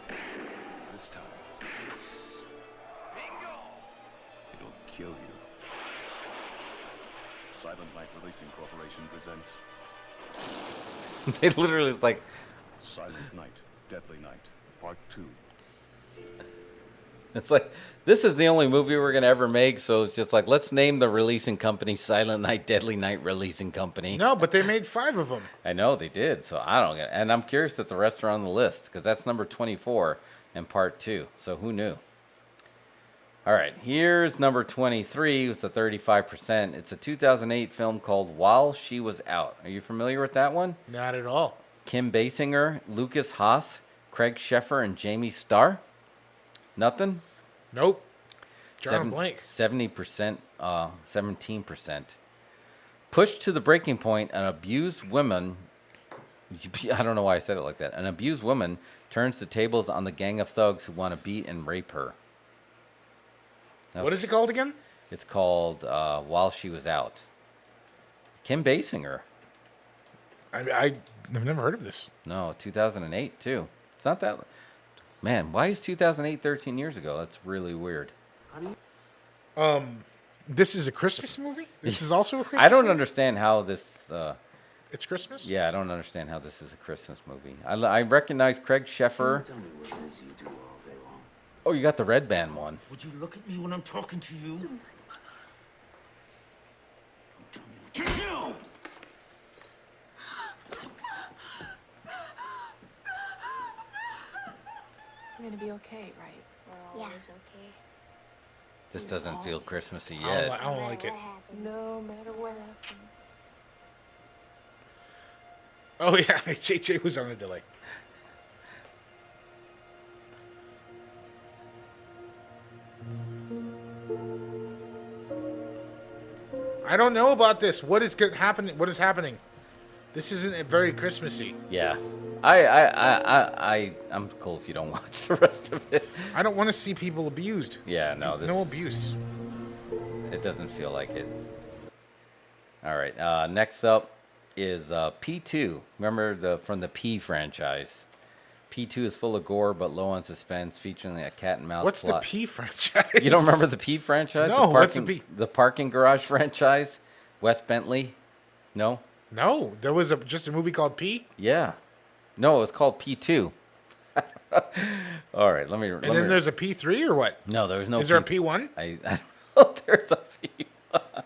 you. This time, it'll kill you. Silent Night Releasing Corporation presents They literally was like, Silent Night, Deadly Night, Part 2. it's like, this is the only movie we're going to ever make, so it's just like, let's name the releasing company Silent Night, Deadly Night Releasing Company. No, but they made 5 of them. I know they did, so I don't get it. And I'm curious that the rest are on the list, because that's number 24 and Part 2, so who knew? All right, here's number 23 with the 35%. It's a 2008 film called While She Was Out. Are you familiar with that one? Not at all. Kim Basinger, Lucas Haas, Craig Sheffer, and Jamie Starr? Nothing? Nope. John Blank. 70%, 17%. Pushed to the breaking point, an abused woman, I don't know why I said it like that, an abused woman turns the tables on the gang of thugs who want to beat and rape her. What is it called again? It's called While She Was Out. Kim Basinger. I've never heard of this. No, 2008 too. It's not that. Man, why is 2008 13 years ago? That's really weird. This is a Christmas movie? This is also a Christmas I don't movie? understand how this. It's Christmas? Yeah, I don't understand how this is a Christmas movie. I recognize Craig Sheffer. Oh, you got the Red Band one. Would you look at me when I'm talking to you? You're gonna be okay, right? We're always okay. This doesn't feel Christmassy I yet. don't like it. No matter what happens. Oh, yeah. JJ was on a delay. I don't know about this. What is happening? What is happening? This isn't very Christmassy. Yeah, I'm cool if you don't watch the rest of it. I don't want to see people abused. Yeah, no, this No abuse. It doesn't feel like it. All right, next up is P2. Remember from the P franchise. P2 is full of gore but low on suspense, featuring a cat and mouse What's plot. the P franchise? You don't remember the P franchise? No, what's the parking, P? The parking garage franchise? Wes Bentley? No? No, there was just a movie called P. Yeah. No, it was called P2. All right, let me. And then there's a P3 or what? No, there was no. Is there a P1? I don't know if there's a P1.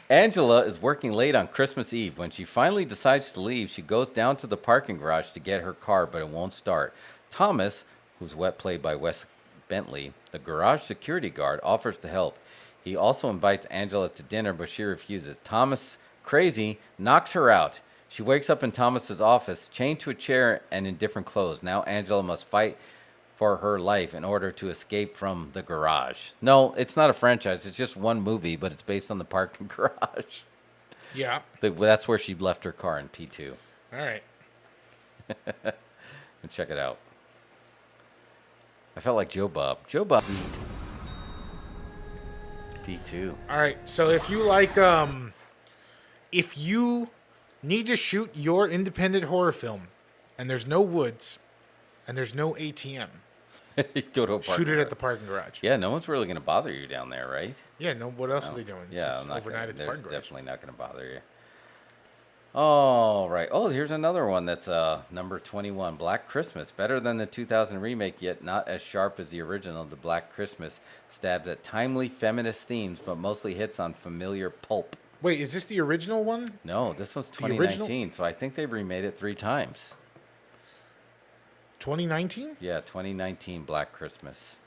Angela is working late on Christmas Eve. When she finally decides to leave, she goes down to the parking garage to get her car, but it won't start. Thomas, who's played by Wes Bentley, the garage security guard, offers to help. He also invites Angela to dinner, but she refuses. Thomas, crazy, knocks her out. She wakes up in Thomas's office, chained to a chair and in different clothes. Now Angela must fight for her life in order to escape from the garage. No, it's not a franchise. It's just one movie, but it's based on the parking garage. Yeah. That's where she left her car in P2. All right. And check it out. I felt like Joe Bob. Joe Bob. P2. All right. So if you like, if you need to shoot your independent horror film, and there's no woods, and there's no ATM, Go to a shoot it at the parking garage. Yeah, no one's really going to bother you down there, right? Yeah. No. What else are they doing? Yeah, It's I'm not overnight gonna, at the there's parking garage. definitely not going to bother you. All right. Oh, here's another one that's number 21. Black Christmas. Better than the 2000 remake, yet not as sharp as the original. The Black Christmas stabs at timely feminist themes, but mostly hits on familiar pulp. Wait, is this the original one? No, this was The original? 2019, so I think they remade it 3 times. 2019? Yeah, 2019 Black Christmas.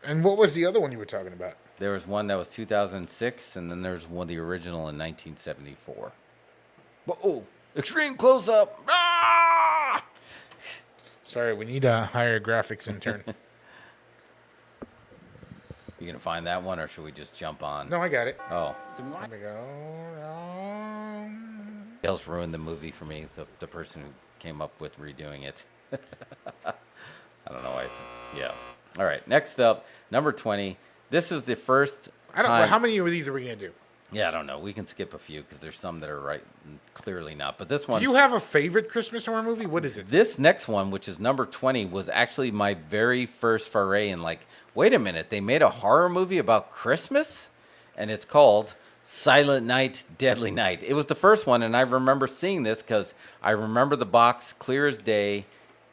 And what was the other one you were talking about? There was one that was 2006, and then there's one, the original, in 1974. Whoa! Extreme close-up! Ah! Sorry, we need a higher graphics intern. You gonna find that one, or should we just jump on? No, I got it. Oh. There we go. Dale's ruined the movie for me, the person who came up with redoing it. I don't know why I said. Yeah. All right, next up, number 20. This is the first time. How many of these are we going to do? Yeah, I don't know. We can skip a few because there's some that are right, clearly not. But this one. Do you have a favorite Christmas horror movie? What is it? This next one, which is number 20, was actually my very first foray in, like, wait a minute, they made a horror movie about Christmas? And it's called Silent Night, Deadly Night. It was the first one, and I remember seeing this because I remember the box clear as day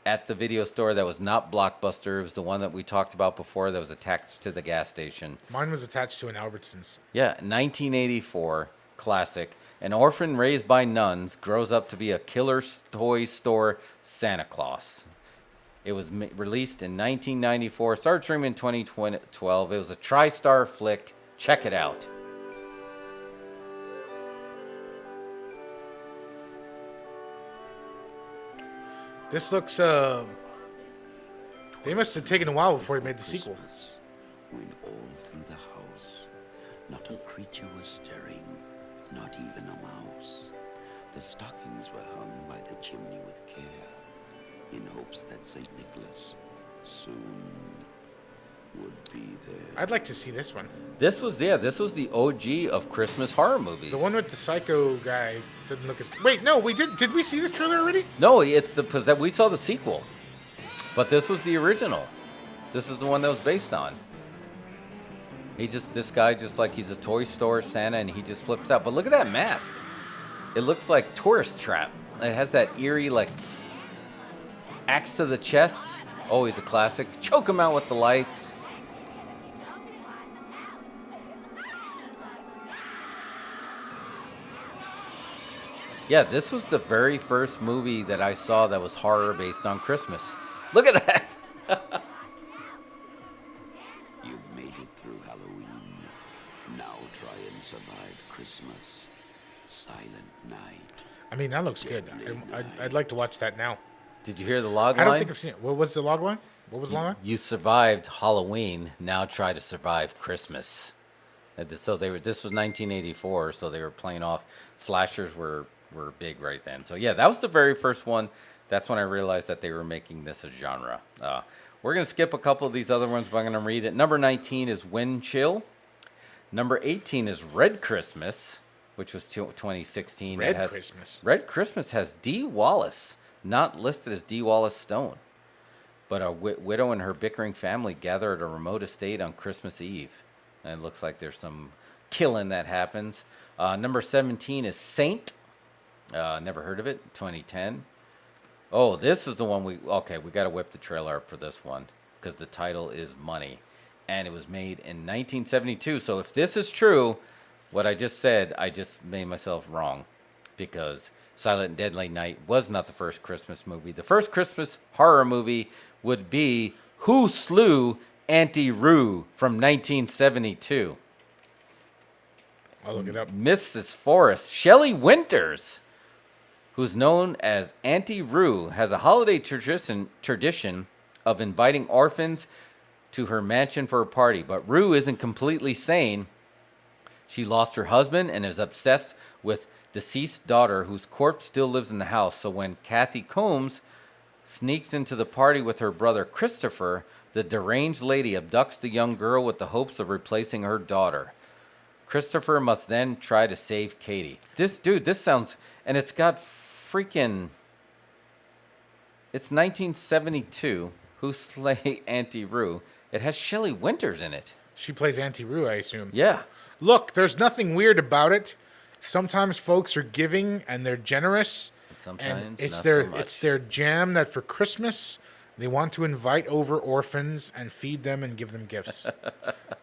at the video store that was not Blockbuster. It was the one that we talked about before that was attached to the gas station. Mine was attached to an Albertsons. Yeah, 1984, classic. An orphan raised by nuns grows up to be a killer toy store Santa Claus. It was released in 1994, started streaming in 2012. It was a tri-star flick. Check it out. This looks, they must have taken a while before they made the sequel. When all through the house, not a creature was stirring, not even a mouse. The stockings were hung by the chimney with care, in hopes that St. Nicholas soon would be there. I'd like to see this one. This was the OG of Christmas horror movies. The one with the psycho guy doesn't look as... Wait, no, we did. Did we see this trailer already? No, it's because we saw the sequel, but this was the original. This is the one that was based on. This guy just like he's a toy store Santa, and he just flips out. But look at that mask. It looks like Tourist Trap. It has that eerie like axe to the chest. Always a classic. Choke him out with the lights. Yeah, this was the very first movie that I saw that was horror based on Christmas. Look at that. You've made it through Halloween. Now try and survive Christmas. Silent Night. I mean, that looks good. I'd like to watch that now. Did you hear the log I line? don't think I've seen it. What was the log line? What was the log line? You survived Halloween. Now try to survive Christmas. So this was 1984. So they were playing off. Slashers were big right then. So yeah, that was the very first one. That's when I realized that they were making this a genre. We're going to skip a couple of these other ones, but I'm going to read it. Number 19 is Wind Chill. Number 18 is Red Christmas, which was 2016. Red Christmas. Red Christmas has Dee Wallace, not listed as Dee Wallace Stone. But a widow and her bickering family gather at a remote estate on Christmas Eve. And it looks like there's some killing that happens. Number 17 is Saint. Never heard of it. 2010. Oh, this is the one we got to whip the trailer up for this one because the title is Money. And it was made in 1972. So if this is true, what I just said, I just made myself wrong because Silent and Deadly Night was not the first Christmas movie. The first Christmas horror movie would be Who Slew Auntie Roo from 1972. I'll look it up. Mrs. Forrest, Shelley Winters, who's known as Auntie Roo, has a holiday tradition of inviting orphans to her mansion for a party. But Roo isn't completely sane. She lost her husband and is obsessed with deceased daughter whose corpse still lives in the house. So when Kathy Combs sneaks into the party with her brother Christopher, the deranged lady abducts the young girl with the hopes of replacing her daughter. Christopher must then try to save Katie. This sounds, and it's got freaking, it's 1972. Who Slay Auntie Roo? It has Shelley Winters in it. She plays Auntie Roo, I assume. Yeah. Look, there's nothing weird about it. Sometimes folks are giving and they're generous. Sometimes and it's not their so much. it's their jam that for Christmas they want to invite over orphans and feed them and give them gifts.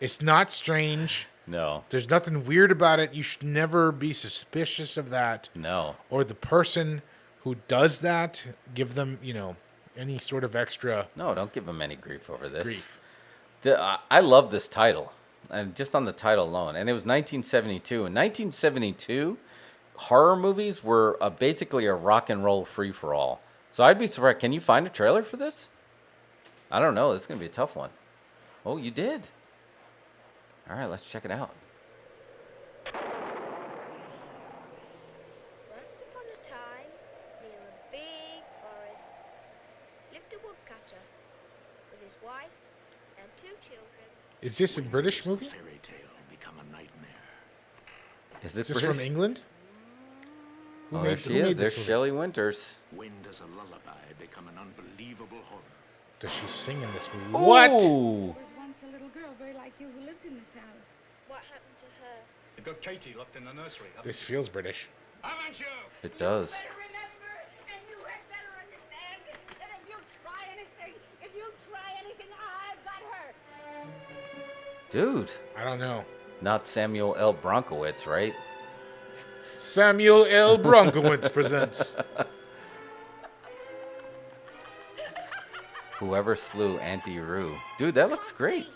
It's not strange. No. There's nothing weird about it. You should never be suspicious of that. No. Or the person who does that, give them, any sort of extra No, don't give them any grief over this. grief. I love this title, and just on the title alone. And it was 1972. In 1972, horror movies were basically a rock and roll free for all. So I'd be surprised. Can you find a trailer for this? I don't know. This is gonna be a tough one. Oh, you did. All right, let's check it out. Once upon a time, near a big forest, lived a woodcutter with his wife and 2 children. Is this a British movie? Fairy tale become a nightmare. Is Is this this British? from England? Oh, there she is. There's Shelley Winters. When does a lullaby become an unbelievable horror? Does she sing in this movie? Ooh. What? There was once a little girl very like you who lived in this house. What happened to her? You got Katie locked in the nursery. This feels British. Haven't you? It does. Remember, and you had better understand that if you try anything, I've got her. Dude. I don't know. Not Samuel L. Bronkowitz, right? Samuel L. Bronkowitz presents. Whoever slew Auntie Roo. Dude, that looks great.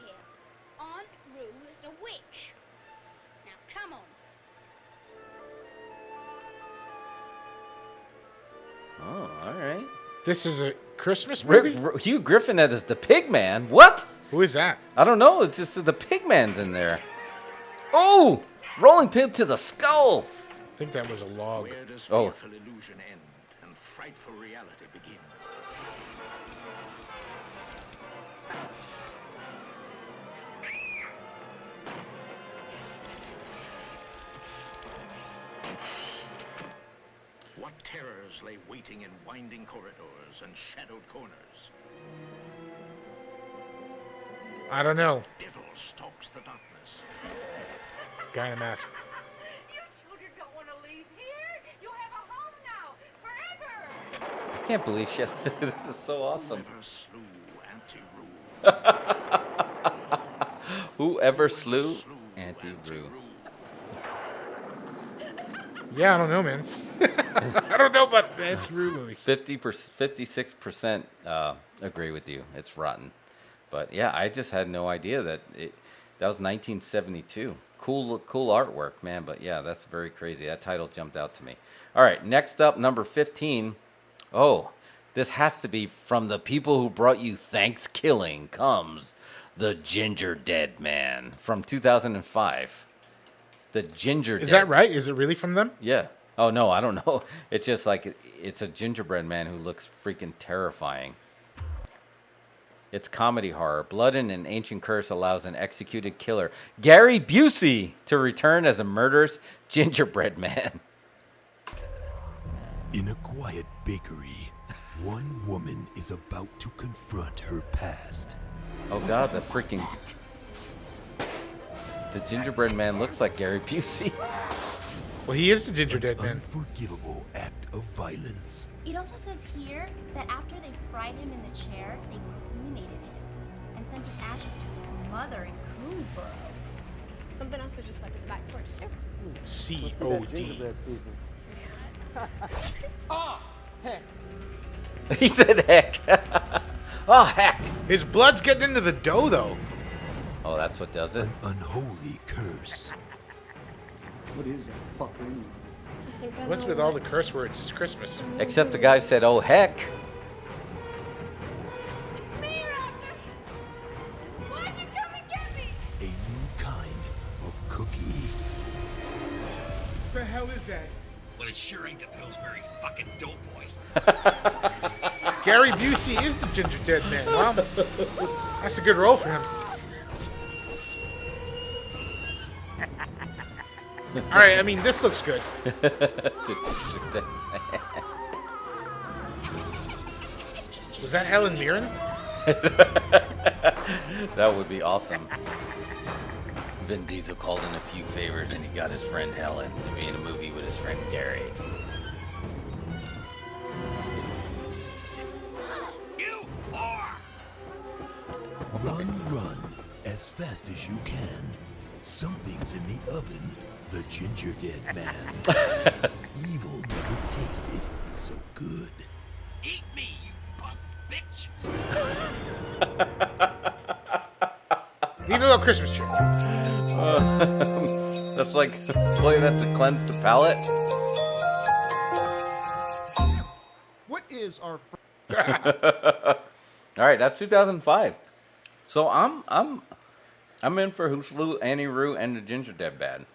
Aunt Roo is a witch. Now come on. Oh, all right. This is a Christmas movie? Hugh Griffin as the pig man. What? Who is that? I don't know. It's just the pig man's in there. Oh! Rolling pin to the skull. I think that was a log. Where does Oh. fearful illusion end and frightful reality begin? What terrors lay waiting in winding corridors and shadowed corners? I don't know. Devil stalks the darkness. Guy in a mask. You children don't want to leave here. You have a home now, forever. I can't believe shit. This is so awesome. Whoever slew Auntie Roo. Yeah, I don't know, man. I don't know about the Auntie Roo movie. 56% agree with you. It's rotten. But yeah, I just had no idea that that was 1972. Cool artwork, man. But yeah, that's very crazy. That title jumped out to me. All right, next up, number 15. Oh, this has to be from the people who brought you Thanksgiving comes The Ginger Dead Man from 2005. The Ginger Dead. Is that right? Is it really from them? Yeah. Oh, no, I don't know. It's just like, it's a gingerbread man who looks freaking terrifying. It's comedy horror. Blood and an Ancient Curse allows an executed killer, Gary Busey, to return as a murderous gingerbread man. In a quiet bakery, one woman is about to confront her past. Oh, God, the freaking... The gingerbread man looks like Gary Busey. Well, he is the Ginger Dead Man. Unforgivable act of violence. It also says here that after they fried him in the chair, they cremated him and sent his ashes to his mother in Coonsboro. Something else was just left at the back porch, too. C-O-D. Ah, heck. He said heck. Oh, heck. His blood's getting into the dough, though. Oh, that's what does it? An unholy curse. What is that fucker anyway? I think I What's know with all the curse words? It's Christmas. Except the guy said, oh, heck. It's me, Raptor! Why'd you come and get me? A new kind of cookie. What the hell is that? Well, it sure ain't the Pillsbury fucking dope boy. Gary Busey is the Ginger Dead Man. Wow. That's a good role for him. All right, I mean, this looks good. Was that Helen Mirren? That would be awesome. Vin Diesel called in a few favors and he got his friend Helen to be in a movie with his friend Gary. You are! Run as fast as you can. Something's in the oven. The Ginger Dead Man. Evil never tasted so good. Eat me, you punk bitch! Need a little Christmas tree. That's like play that to cleanse the palate. What is our... All right, that's 2005. So I'm in for Hooslu, Annie Roo, and the Ginger Dead Bad.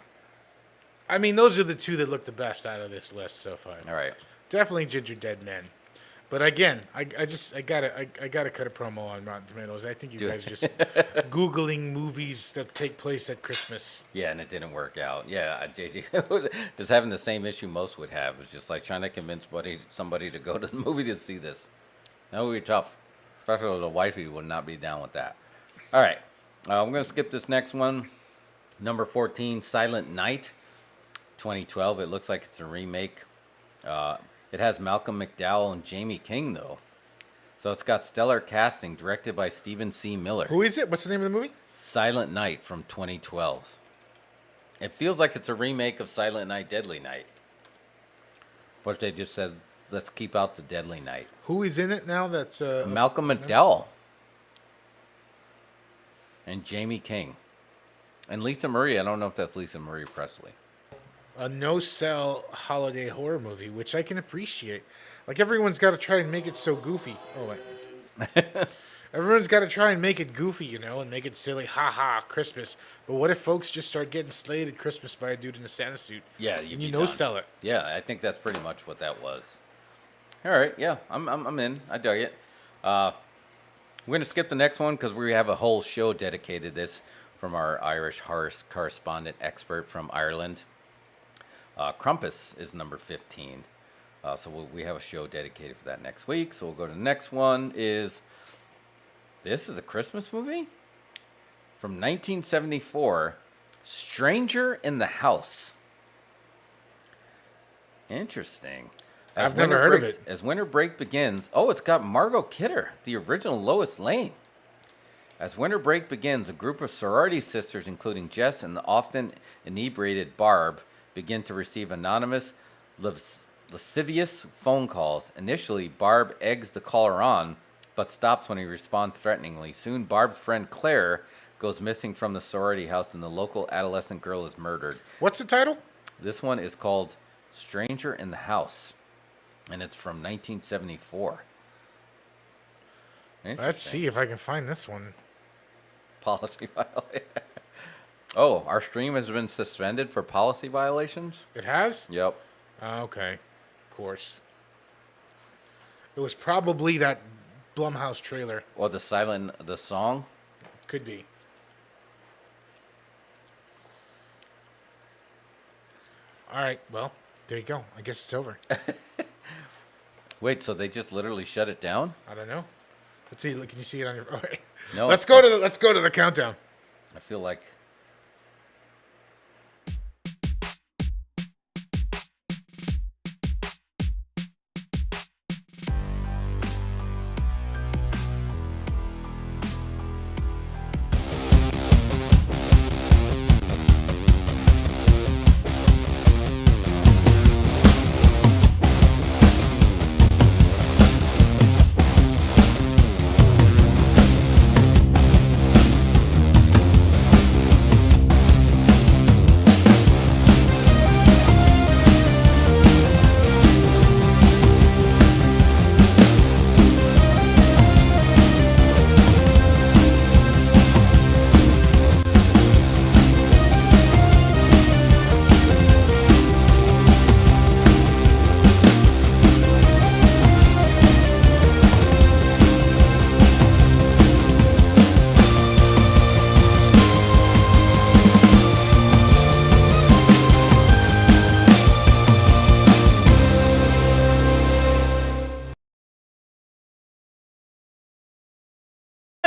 I mean, those are the two that look the best out of this list so far. All right. Definitely Ginger Dead Men. But again, I gotta cut a promo on Rotten Tomatoes. I think you guys are just Googling movies that take place at Christmas. Yeah, and it didn't work out. Yeah, JJ is having the same issue most would have. It's just like trying to convince somebody to go to the movie to see this. That would be tough. Especially the wifey would not be down with that. All right. I'm going to skip this next one. Number 14, Silent Night, 2012. It looks like it's a remake. It has Malcolm McDowell and Jamie King, though. So it's got stellar casting, directed by Stephen C. Miller. Who is it? What's the name of the movie? Silent Night from 2012. It feels like it's a remake of Silent Night, Deadly Night. But they just said, let's keep out the Deadly Night. Who is in it now? That's Malcolm McDowell. And Jamie King. And Lisa Marie. I don't know if that's Lisa Marie Presley. A no-sell holiday horror movie, which I can appreciate. Like, everyone's got to try and make it so goofy. Oh, wait. Everyone's got to try and make it goofy, you know, and make it silly. Ha-ha, Christmas. But what if folks just start getting slayed at Christmas by a dude in a Santa suit? Yeah, and you no-sell it. Yeah, I think that's pretty much what that was. All right, yeah, I'm in. I dug it. We're going to skip the next one because we have a whole show dedicated to this from our Irish horror correspondent expert from Ireland. Krampus is number 15. So we have a show dedicated for that next week. So we'll go to the next one. This is a Christmas movie? From 1974. Stranger in the House. Interesting. I've never heard of it. As winter break begins... Oh, it's got Margot Kidder, the original Lois Lane. As winter break begins, a group of sorority sisters, including Jess and the often inebriated Barb, begin to receive anonymous, lascivious phone calls. Initially, Barb eggs the caller on, but stops when he responds threateningly. Soon, Barb's friend Claire goes missing from the sorority house, and the local adolescent girl is murdered. What's the title? This one is called Stranger in the House, and it's from 1974. Let's see if I can find this one. Policy violation. Oh, our stream has been suspended for policy violations? It has? Yep. Okay. Of course. It was probably that Blumhouse trailer. Or the song? Could be. All right. Well, there you go. I guess it's over. Wait, so they just literally shut it down? I don't know. Let's see. Can you see it on your? Oh, wait. No. Let's go to the countdown. I feel like.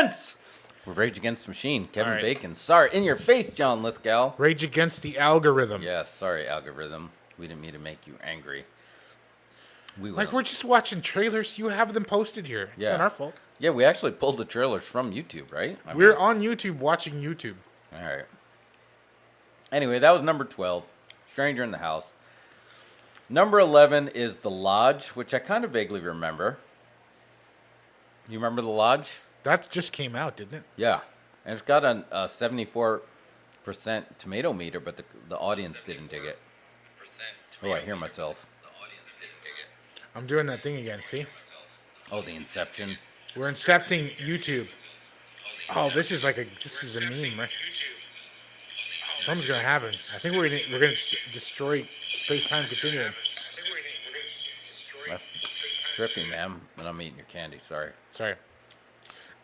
Against! Rage Against the Machine, Kevin right. Bacon. Sorry, in your face, John Lithgow. Rage Against the Algorithm. Yes, sorry, algorithm. We didn't mean to make you angry. We're just watching trailers. You have them posted here. It's not our fault. Yeah, we actually pulled the trailers from YouTube, right? We're on YouTube watching YouTube. All right. Anyway, that was number 12, Stranger in the House. Number 11 is The Lodge, which I kind of vaguely remember. You remember The Lodge? That just came out, didn't it? Yeah. And it's got a 74% tomato meter, but the audience didn't dig it. Oh, I hear myself. I'm doing that thing again, see? Oh, the Inception. We're incepting YouTube. Oh, this is a meme, right? Something's gonna happen. I think we're gonna destroy space-time continuum. That's trippy, man. And I'm eating your candy. Sorry.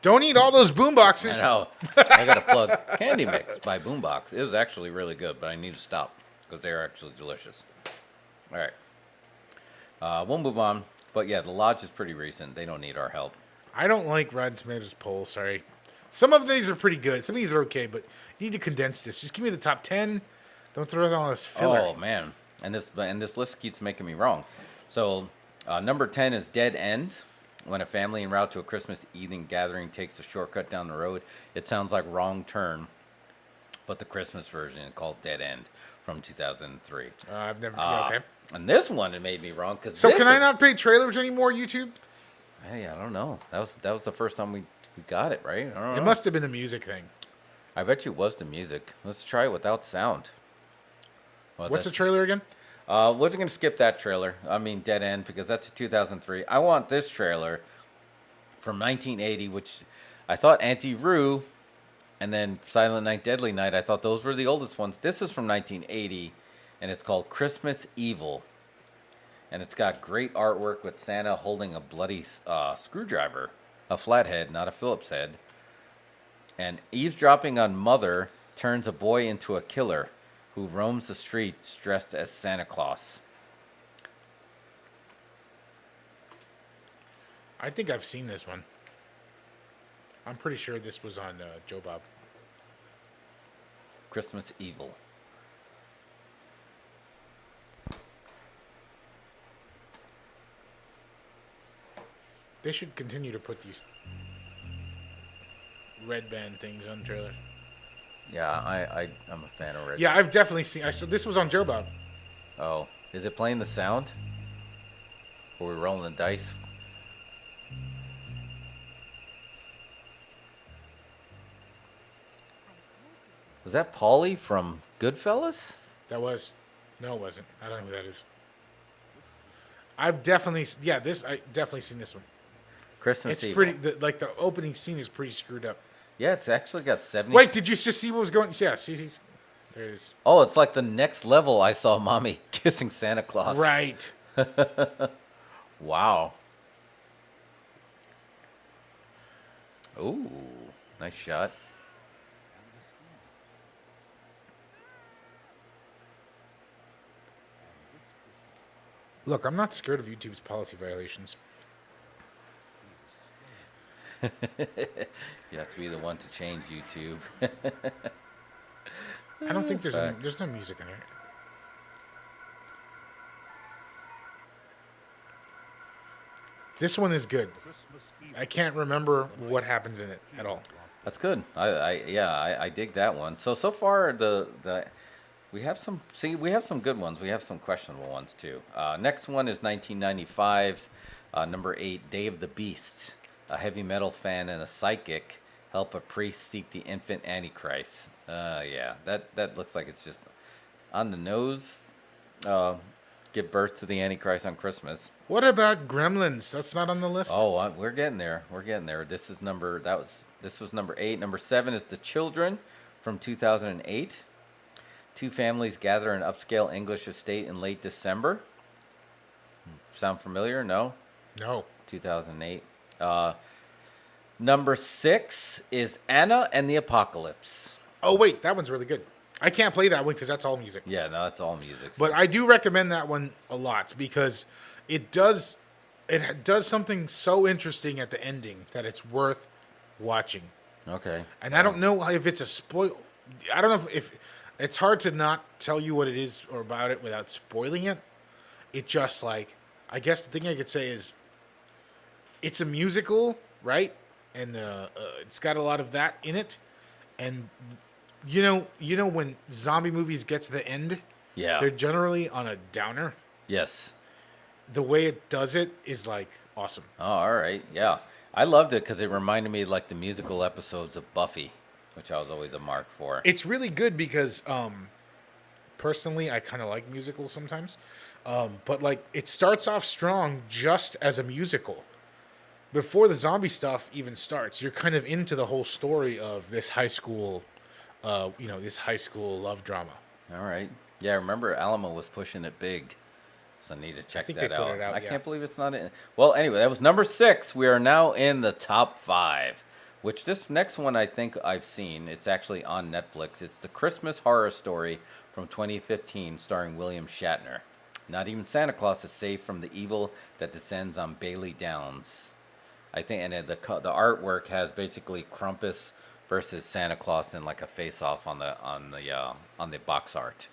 Don't eat all those boomboxes. I know. I got to plug Candy Mix by Boombox. It was actually really good, but I need to stop because they're actually delicious. All right. We'll move on. But yeah, The Lodge is pretty recent. They don't need our help. I don't like Rotten Tomatoes polls. Sorry. Some of these are pretty good. Some of these are okay, but you need to condense this. Just give me the top 10. Don't throw all this filler. Oh man, and this list keeps making me wrong. So number 10 is Dead End. When a family en route to a Christmas evening gathering takes a shortcut down the road, it sounds like Wrong Turn, but the Christmas version is called Dead End from 2003. I've never. Okay. And this one, it made me wrong because. So can I not pay trailers anymore, YouTube? Hey, I don't know. That was the first time we got it, right? I don't know. It must have been the music thing. I bet you it was the music. Let's try it without sound. Well, what's the trailer again? We're going to skip that trailer. I mean, Dead End, because that's a 2003. I want this trailer from 1980, which I thought Auntie Roo and then Silent Night, Deadly Night, I thought those were the oldest ones. This is from 1980, and it's called Christmas Evil. And it's got great artwork with Santa holding a bloody screwdriver, a flathead, not a Phillips head. And eavesdropping on Mother turns a boy into a killer who roams the streets dressed as Santa Claus. I think I've seen this one. I'm pretty sure this was on Joe Bob. Christmas Evil. They should continue to put these red band things on trailer. Yeah, I'm a fan of red. Yeah, I've definitely seen. I said this was on Joe Bob. Oh, is it playing the sound? Or are we rolling the dice? Was that Paulie from Goodfellas? That was. No, it wasn't. I don't know who that is. I've definitely. Yeah, I definitely seen this one. Christmas It's Evil. pretty. The opening scene is pretty screwed up. Yeah, it's actually got 70. Wait, did you just see what was going? Yeah, see, there it is. Oh, it's like the next level. I saw Mommy kissing Santa Claus. Right. Wow. Ooh, nice shot. Look, I'm not scared of YouTube's policy violations. You have to be the one to change YouTube. I don't think there's no music in it. This one is good. I can't remember what happens in it at all. That's good. I dig that one. So far we have some good ones. We have some questionable ones too. Next one is 1995's number 8, Day of the Beast. A heavy metal fan and a psychic help a priest seek the infant Antichrist. Yeah, that looks like it's just on the nose. Give birth to the Antichrist on Christmas. What about Gremlins? That's not on the list. Oh, we're getting there. We're getting there. This was number 8. Number 7 is The Children from 2008. Two families gather an upscale English estate in late December. Sound familiar? No. 2008. Number 6 is Anna and the Apocalypse. Oh wait, that one's really good. I can't play that one because that's all music. Yeah, no, that's all music. But I do recommend that one a lot because it does something so interesting at the ending that it's worth watching. Okay. And I don't know if it's a spoil. I don't know if it's hard to not tell you what it is or about it without spoiling it. It just like, I guess the thing I could say is it's a musical, right? And it's got a lot of that in it. And you know when zombie movies get to the end, Yeah. they're generally on a downer. Yes. The way it does it is like awesome. Oh, all right. Yeah. I loved it because it reminded me of, like, the musical episodes of Buffy, which I was always a mark for. It's really good because personally I kind of like musicals sometimes. But like it starts off strong just as a musical. Before the zombie stuff even starts, you're kind of into the whole story of this high school this high school love drama. All right. Yeah, I remember Alamo was pushing it big. So I need to check think that they put out. it out, I yeah. can't believe it's not in. Well, anyway, that was number 6. We are now in the top 5, which this next one I think I've seen. It's actually on Netflix. It's The Christmas Horror Story from 2015 starring William Shatner. Not even Santa Claus is safe from the evil that descends on Bailey Downs. I think, and the artwork has basically Krampus versus Santa Claus in like a face-off on the box art.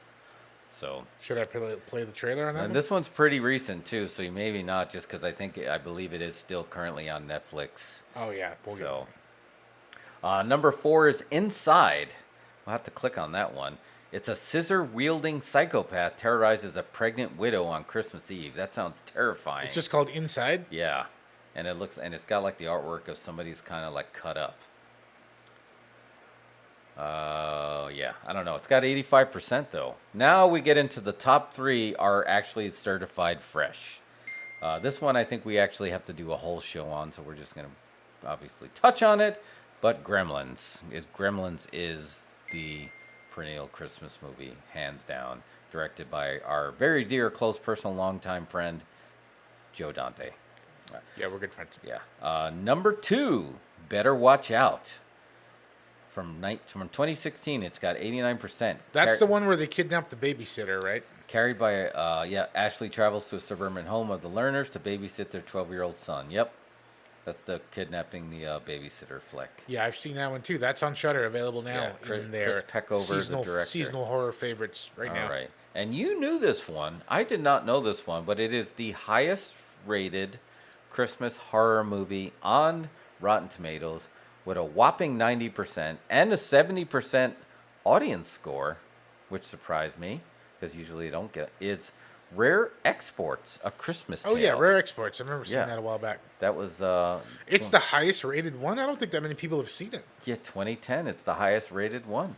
So should I play the trailer on that? And this one's pretty recent too, so maybe not, just because I believe it is still currently on Netflix. Oh yeah. So number 4 is Inside. We'll have to click on that one. It's a scissor-wielding psychopath terrorizes a pregnant widow on Christmas Eve. That sounds terrifying. It's just called Inside? Yeah. And it's got like the artwork of somebody's kind of like cut up. Yeah, I don't know. It's got 85% though. Now we get into the top 3 are actually certified fresh. This one I think we actually have to do a whole show on, so we're just going to obviously touch on it. But Gremlins is the perennial Christmas movie, hands down, directed by our very dear, close, personal, longtime friend, Joe Dante. Yeah, we're good friends. Yeah. Number 2, Better Watch Out. From 2016, it's got 89%. That's the one where they kidnapped the babysitter, right? Carried by, Ashley travels to a suburban home of the learners to babysit their 12-year-old son. Yep. That's the kidnapping the babysitter flick. Yeah, I've seen that one too. That's on Shudder, available now in their Chris Peckover, the director. Seasonal horror favorites now. All right. And you knew this one. I did not know this one, but it is the highest rated Christmas horror movie on Rotten Tomatoes with a whopping 90% and a 70% audience score, which surprised me because usually you don't get. It's Rare Exports, A Christmas Tale. Oh yeah, Rare Exports. I remember seeing that a while back. That was it's the highest rated one. I don't think that many people have seen it. Yeah, 2010. It's the highest rated one.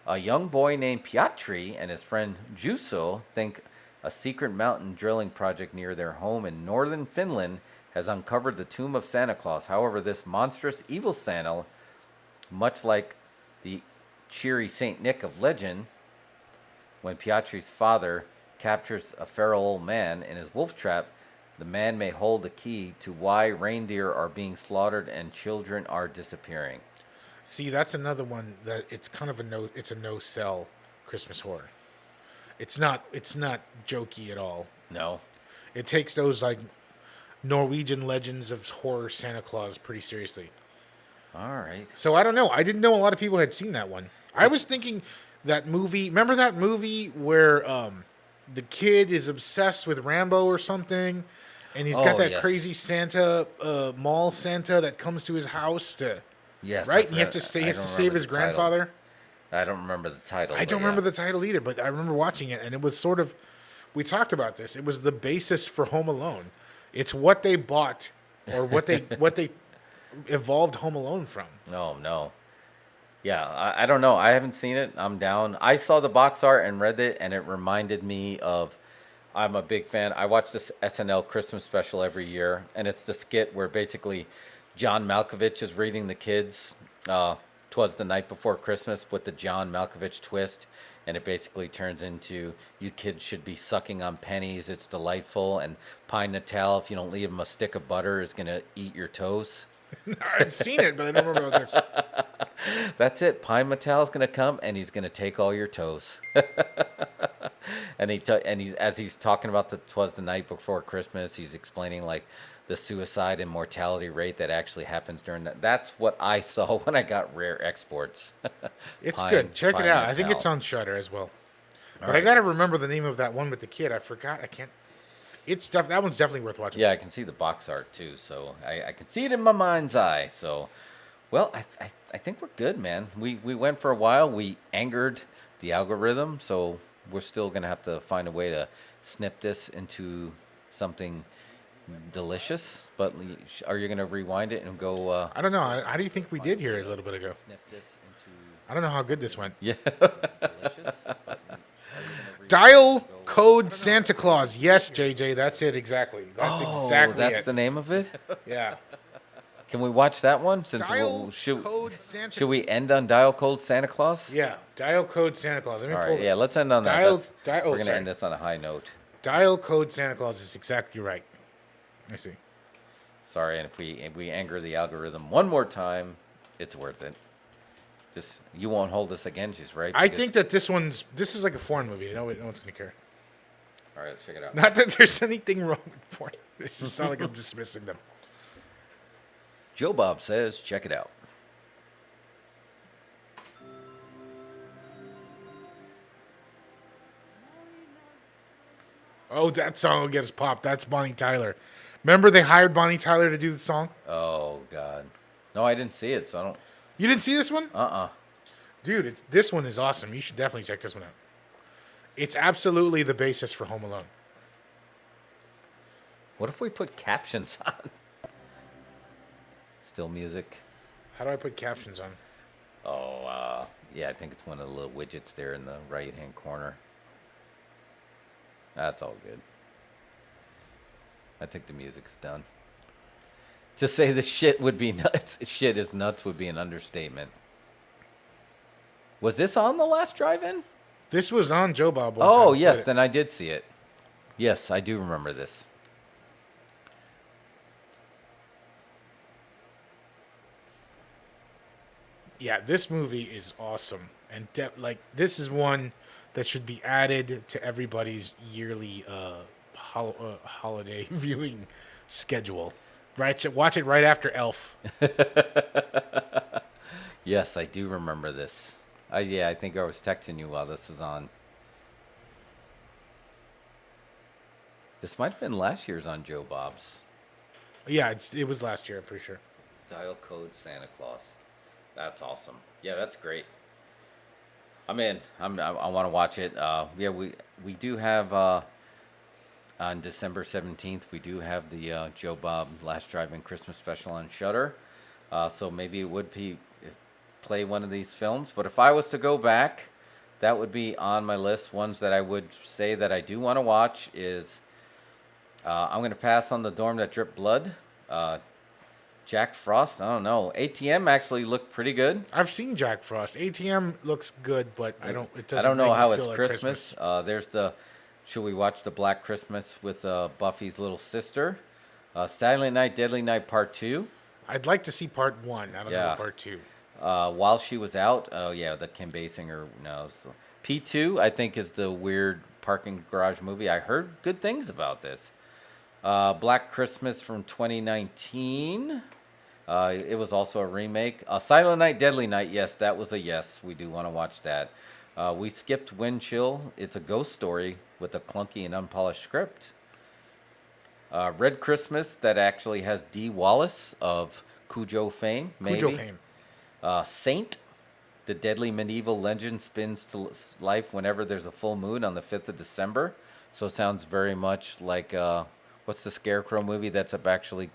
A young boy named Piotr and his friend Juso think a secret mountain drilling project near their home in northern Finland has uncovered the tomb of Santa Claus. However, this monstrous evil Santa, much like the cheery Saint Nick of legend, when Piotr's father captures a feral old man in his wolf trap, the man may hold the key to why reindeer are being slaughtered and children are disappearing. See, that's another one that it's kind of a no-sell Christmas horror. It's not jokey at all. No. It takes those like Norwegian legends of horror Santa Claus pretty seriously. All right. So I don't know. I didn't know a lot of people had seen that one. I was thinking that movie. Remember that movie where the kid is obsessed with Rambo or something, and he's got that crazy Santa, mall Santa that comes to his house to. Yes. Right, and he has to save his grandfather. I don't remember the title. I don't remember the title either, but I remember watching it, and it was sort of. We talked about this. It was the basis for Home Alone. It's what they bought, or what they evolved Home Alone from. No. Yeah, I don't know. I haven't seen it. I'm down. I saw the box art and read it, and it reminded me of. I'm a big fan. I watch this SNL Christmas special every year, and it's the skit where basically John Malkovich is reading the kids. 'Twas the Night Before Christmas with the John Malkovich twist, and it basically turns into you kids should be sucking on pennies. It's delightful, and Pine Natal, if you don't leave him a stick of butter, is gonna eat your toes. I've seen it, but I don't remember what there's. That's it. Pine Natal's gonna come and he's gonna take all your toes. And he's as he's talking about the 'Twas the Night Before Christmas, he's explaining like the suicide and mortality rate that actually happens during that. That's what I saw when I got Rare Exports. It's good. Check it Pine out. and I think it's Pal. on Shudder as well. But I right. gotta remember the name of that one with the kid. I forgot. I can't. It's that one's definitely worth watching. Yeah, I can see the box art too, so I can see it in my mind's eye. So, well, I think we're good, man. We went for a while. We angered the algorithm, so we're still gonna have to find a way to snip this into something delicious. But are you gonna rewind it and go? I don't know. How do you think we did here a little bit ago? Snip this into. I don't know how good this went. Yeah. Delicious. But Dial code Santa Claus. Yes, JJ, that's it exactly. That's exactly that's it. the name of it. Yeah. Can we watch that one? Since Dial should code Santa. should we end on Dial Code Santa Claus? Yeah. Dial code Santa Claus. Let me All pull right. it. Yeah. Let's end on that. Dial. We're gonna sorry. end this on a high note. Dial code Santa Claus is exactly right. I see. Sorry, and if we anger the algorithm one more time, it's worth it. Just you won't hold us against us, right? I think that this is like a foreign movie. No one's gonna care. All right, let's check it out. Not that there's anything wrong with foreign. It's just not like I'm dismissing them. Joe Bob says, check it out. Oh, that song will get us popped. That's Bonnie Tyler. Remember they hired Bonnie Tyler to do the song? Oh God, no, I didn't see it, so I don't. You didn't see this one? Uh-uh. Dude, this one is awesome. You should definitely check this one out. It's absolutely the basis for Home Alone. What if we put captions on? Still music. How do I put captions on? Oh, yeah, I think it's one of the little widgets there in the right-hand corner. That's all good. I think the music is done. To say the shit would be nuts, shit is nuts would be an understatement. Was this on the last drive-in? This was on Joe Bob. Oh, yes, then I did see it. Yes, I do remember this. Yeah, this movie is awesome. And this is one that should be added to everybody's yearly holiday viewing schedule. Right, so watch it right after Elf. Yes, I do remember this. Yeah, I think I was texting you while this was on. This might have been last year's on Joe Bob's. Yeah, it was last year, I'm pretty sure. Dial code Santa Claus. That's awesome. Yeah, that's great. I'm in. I want to watch it. Yeah, we do have on December 17th. We do have the Joe Bob Last Drive-In Christmas special on Shudder. So maybe it would play one of these films. But if I was to go back, that would be on my list. Ones that I would say that I do want to watch is I'm going to pass on The Dorm That Dripped Blood. Jack Frost, I don't know. ATM actually looked pretty good. I've seen Jack Frost. ATM looks good, but I don't. It doesn't. I don't know make me how feel it's like Christmas. There's the. Should we watch the Black Christmas with Buffy's little sister? Silent Night, Deadly Night Part 2. I'd like to see Part 1. I don't know Part 2. While She Was Out. Oh yeah, the Kim Basinger. No, P2. I think is the weird parking garage movie. I heard good things about this. Black Christmas from 2019. It was also a remake. Silent Night, Deadly Night. Yes, that was a yes. We do want to watch that. We skipped Wind Chill. It's a ghost story with a clunky and unpolished script. Red Christmas that actually has Dee Wallace of Cujo fame. Maybe. Cujo fame. Saint, the deadly medieval legend spins to life whenever there's a full moon on the 5th of December. So it sounds very much like what's the Scarecrow movie that's actually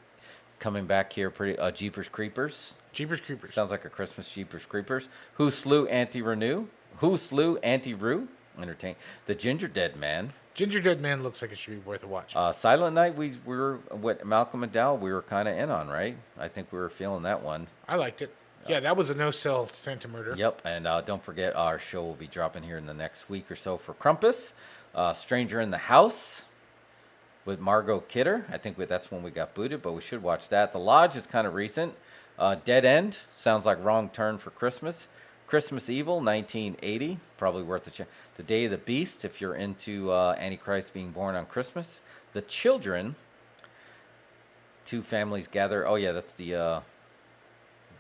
coming back here? Jeepers Creepers. Jeepers Creepers. Sounds like a Christmas Jeepers Creepers. Who Slew Auntie Roo? Who Slew Auntie Roo? Entertain. The Ginger Dead Man. Ginger Dead Man looks like it should be worth a watch. Silent Night, we were what Malcolm McDowell we were kind of in on, right? I think we were feeling that one. I liked it. Yeah, that was a no-sell Santa murder. Yep, and don't forget our show will be dropping here in the next week or so for Krampus. Stranger in the House with Margot Kidder. I think that's when we got booted, but we should watch that. The Lodge is kind of recent. Dead End sounds like wrong turn for Christmas. Christmas Evil, 1980, probably worth a check. The Day of the Beast, if you're into Antichrist being born on Christmas. The Children, two families gather. Oh yeah, that's the.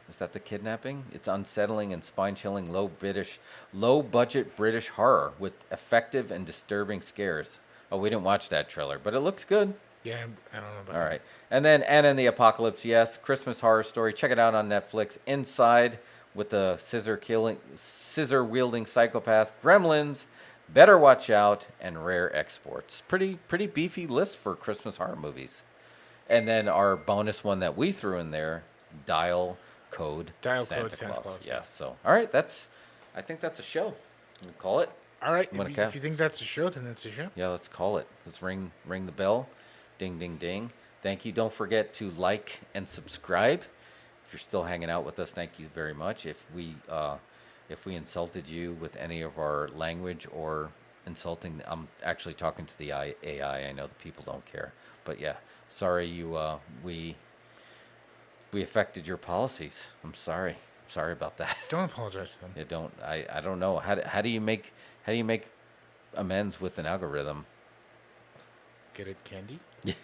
Is that the kidnapping? It's unsettling and spine-chilling low-budget British horror with effective and disturbing scares. Oh, we didn't watch that trailer, but it looks good. Yeah, I don't know about All that. right. And then Anna and the Apocalypse, yes. Christmas Horror Story. Check it out on Netflix. Inside with the scissor-wielding psychopath. Gremlins. Better Watch Out. And Rare Exports. Pretty beefy list for Christmas horror movies. And then our bonus one that we threw in there, Dial Code Santa Claus. Yes. So, all right. I think that's a show. We call it. All right. If you think that's a show, then that's a show. Yeah, let's call it. Let's ring the bell. Ding, ding, ding. Thank you. Don't forget to like and subscribe. If you're still hanging out with us, thank you very much. If we insulted you with any of our language or insulting, I'm actually talking to the AI. I know the people don't care, but yeah, sorry we affected your policies. I'm sorry. Sorry about that. Don't apologize to them. Yeah, don't. I don't know. How do you make amends with an algorithm? Get it, candy? Would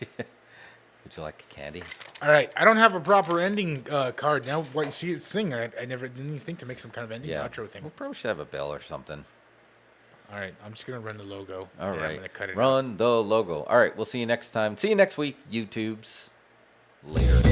you like a candy? All right. I don't have a proper ending card now. What, see, it's thing. I never didn't even think to make some kind of ending outro thing. We probably should have a bell or something. All right. I'm just gonna run the logo. All right. I'm gonna cut it Run the logo. All right. We'll see you next time. See you next week, YouTubes. Later.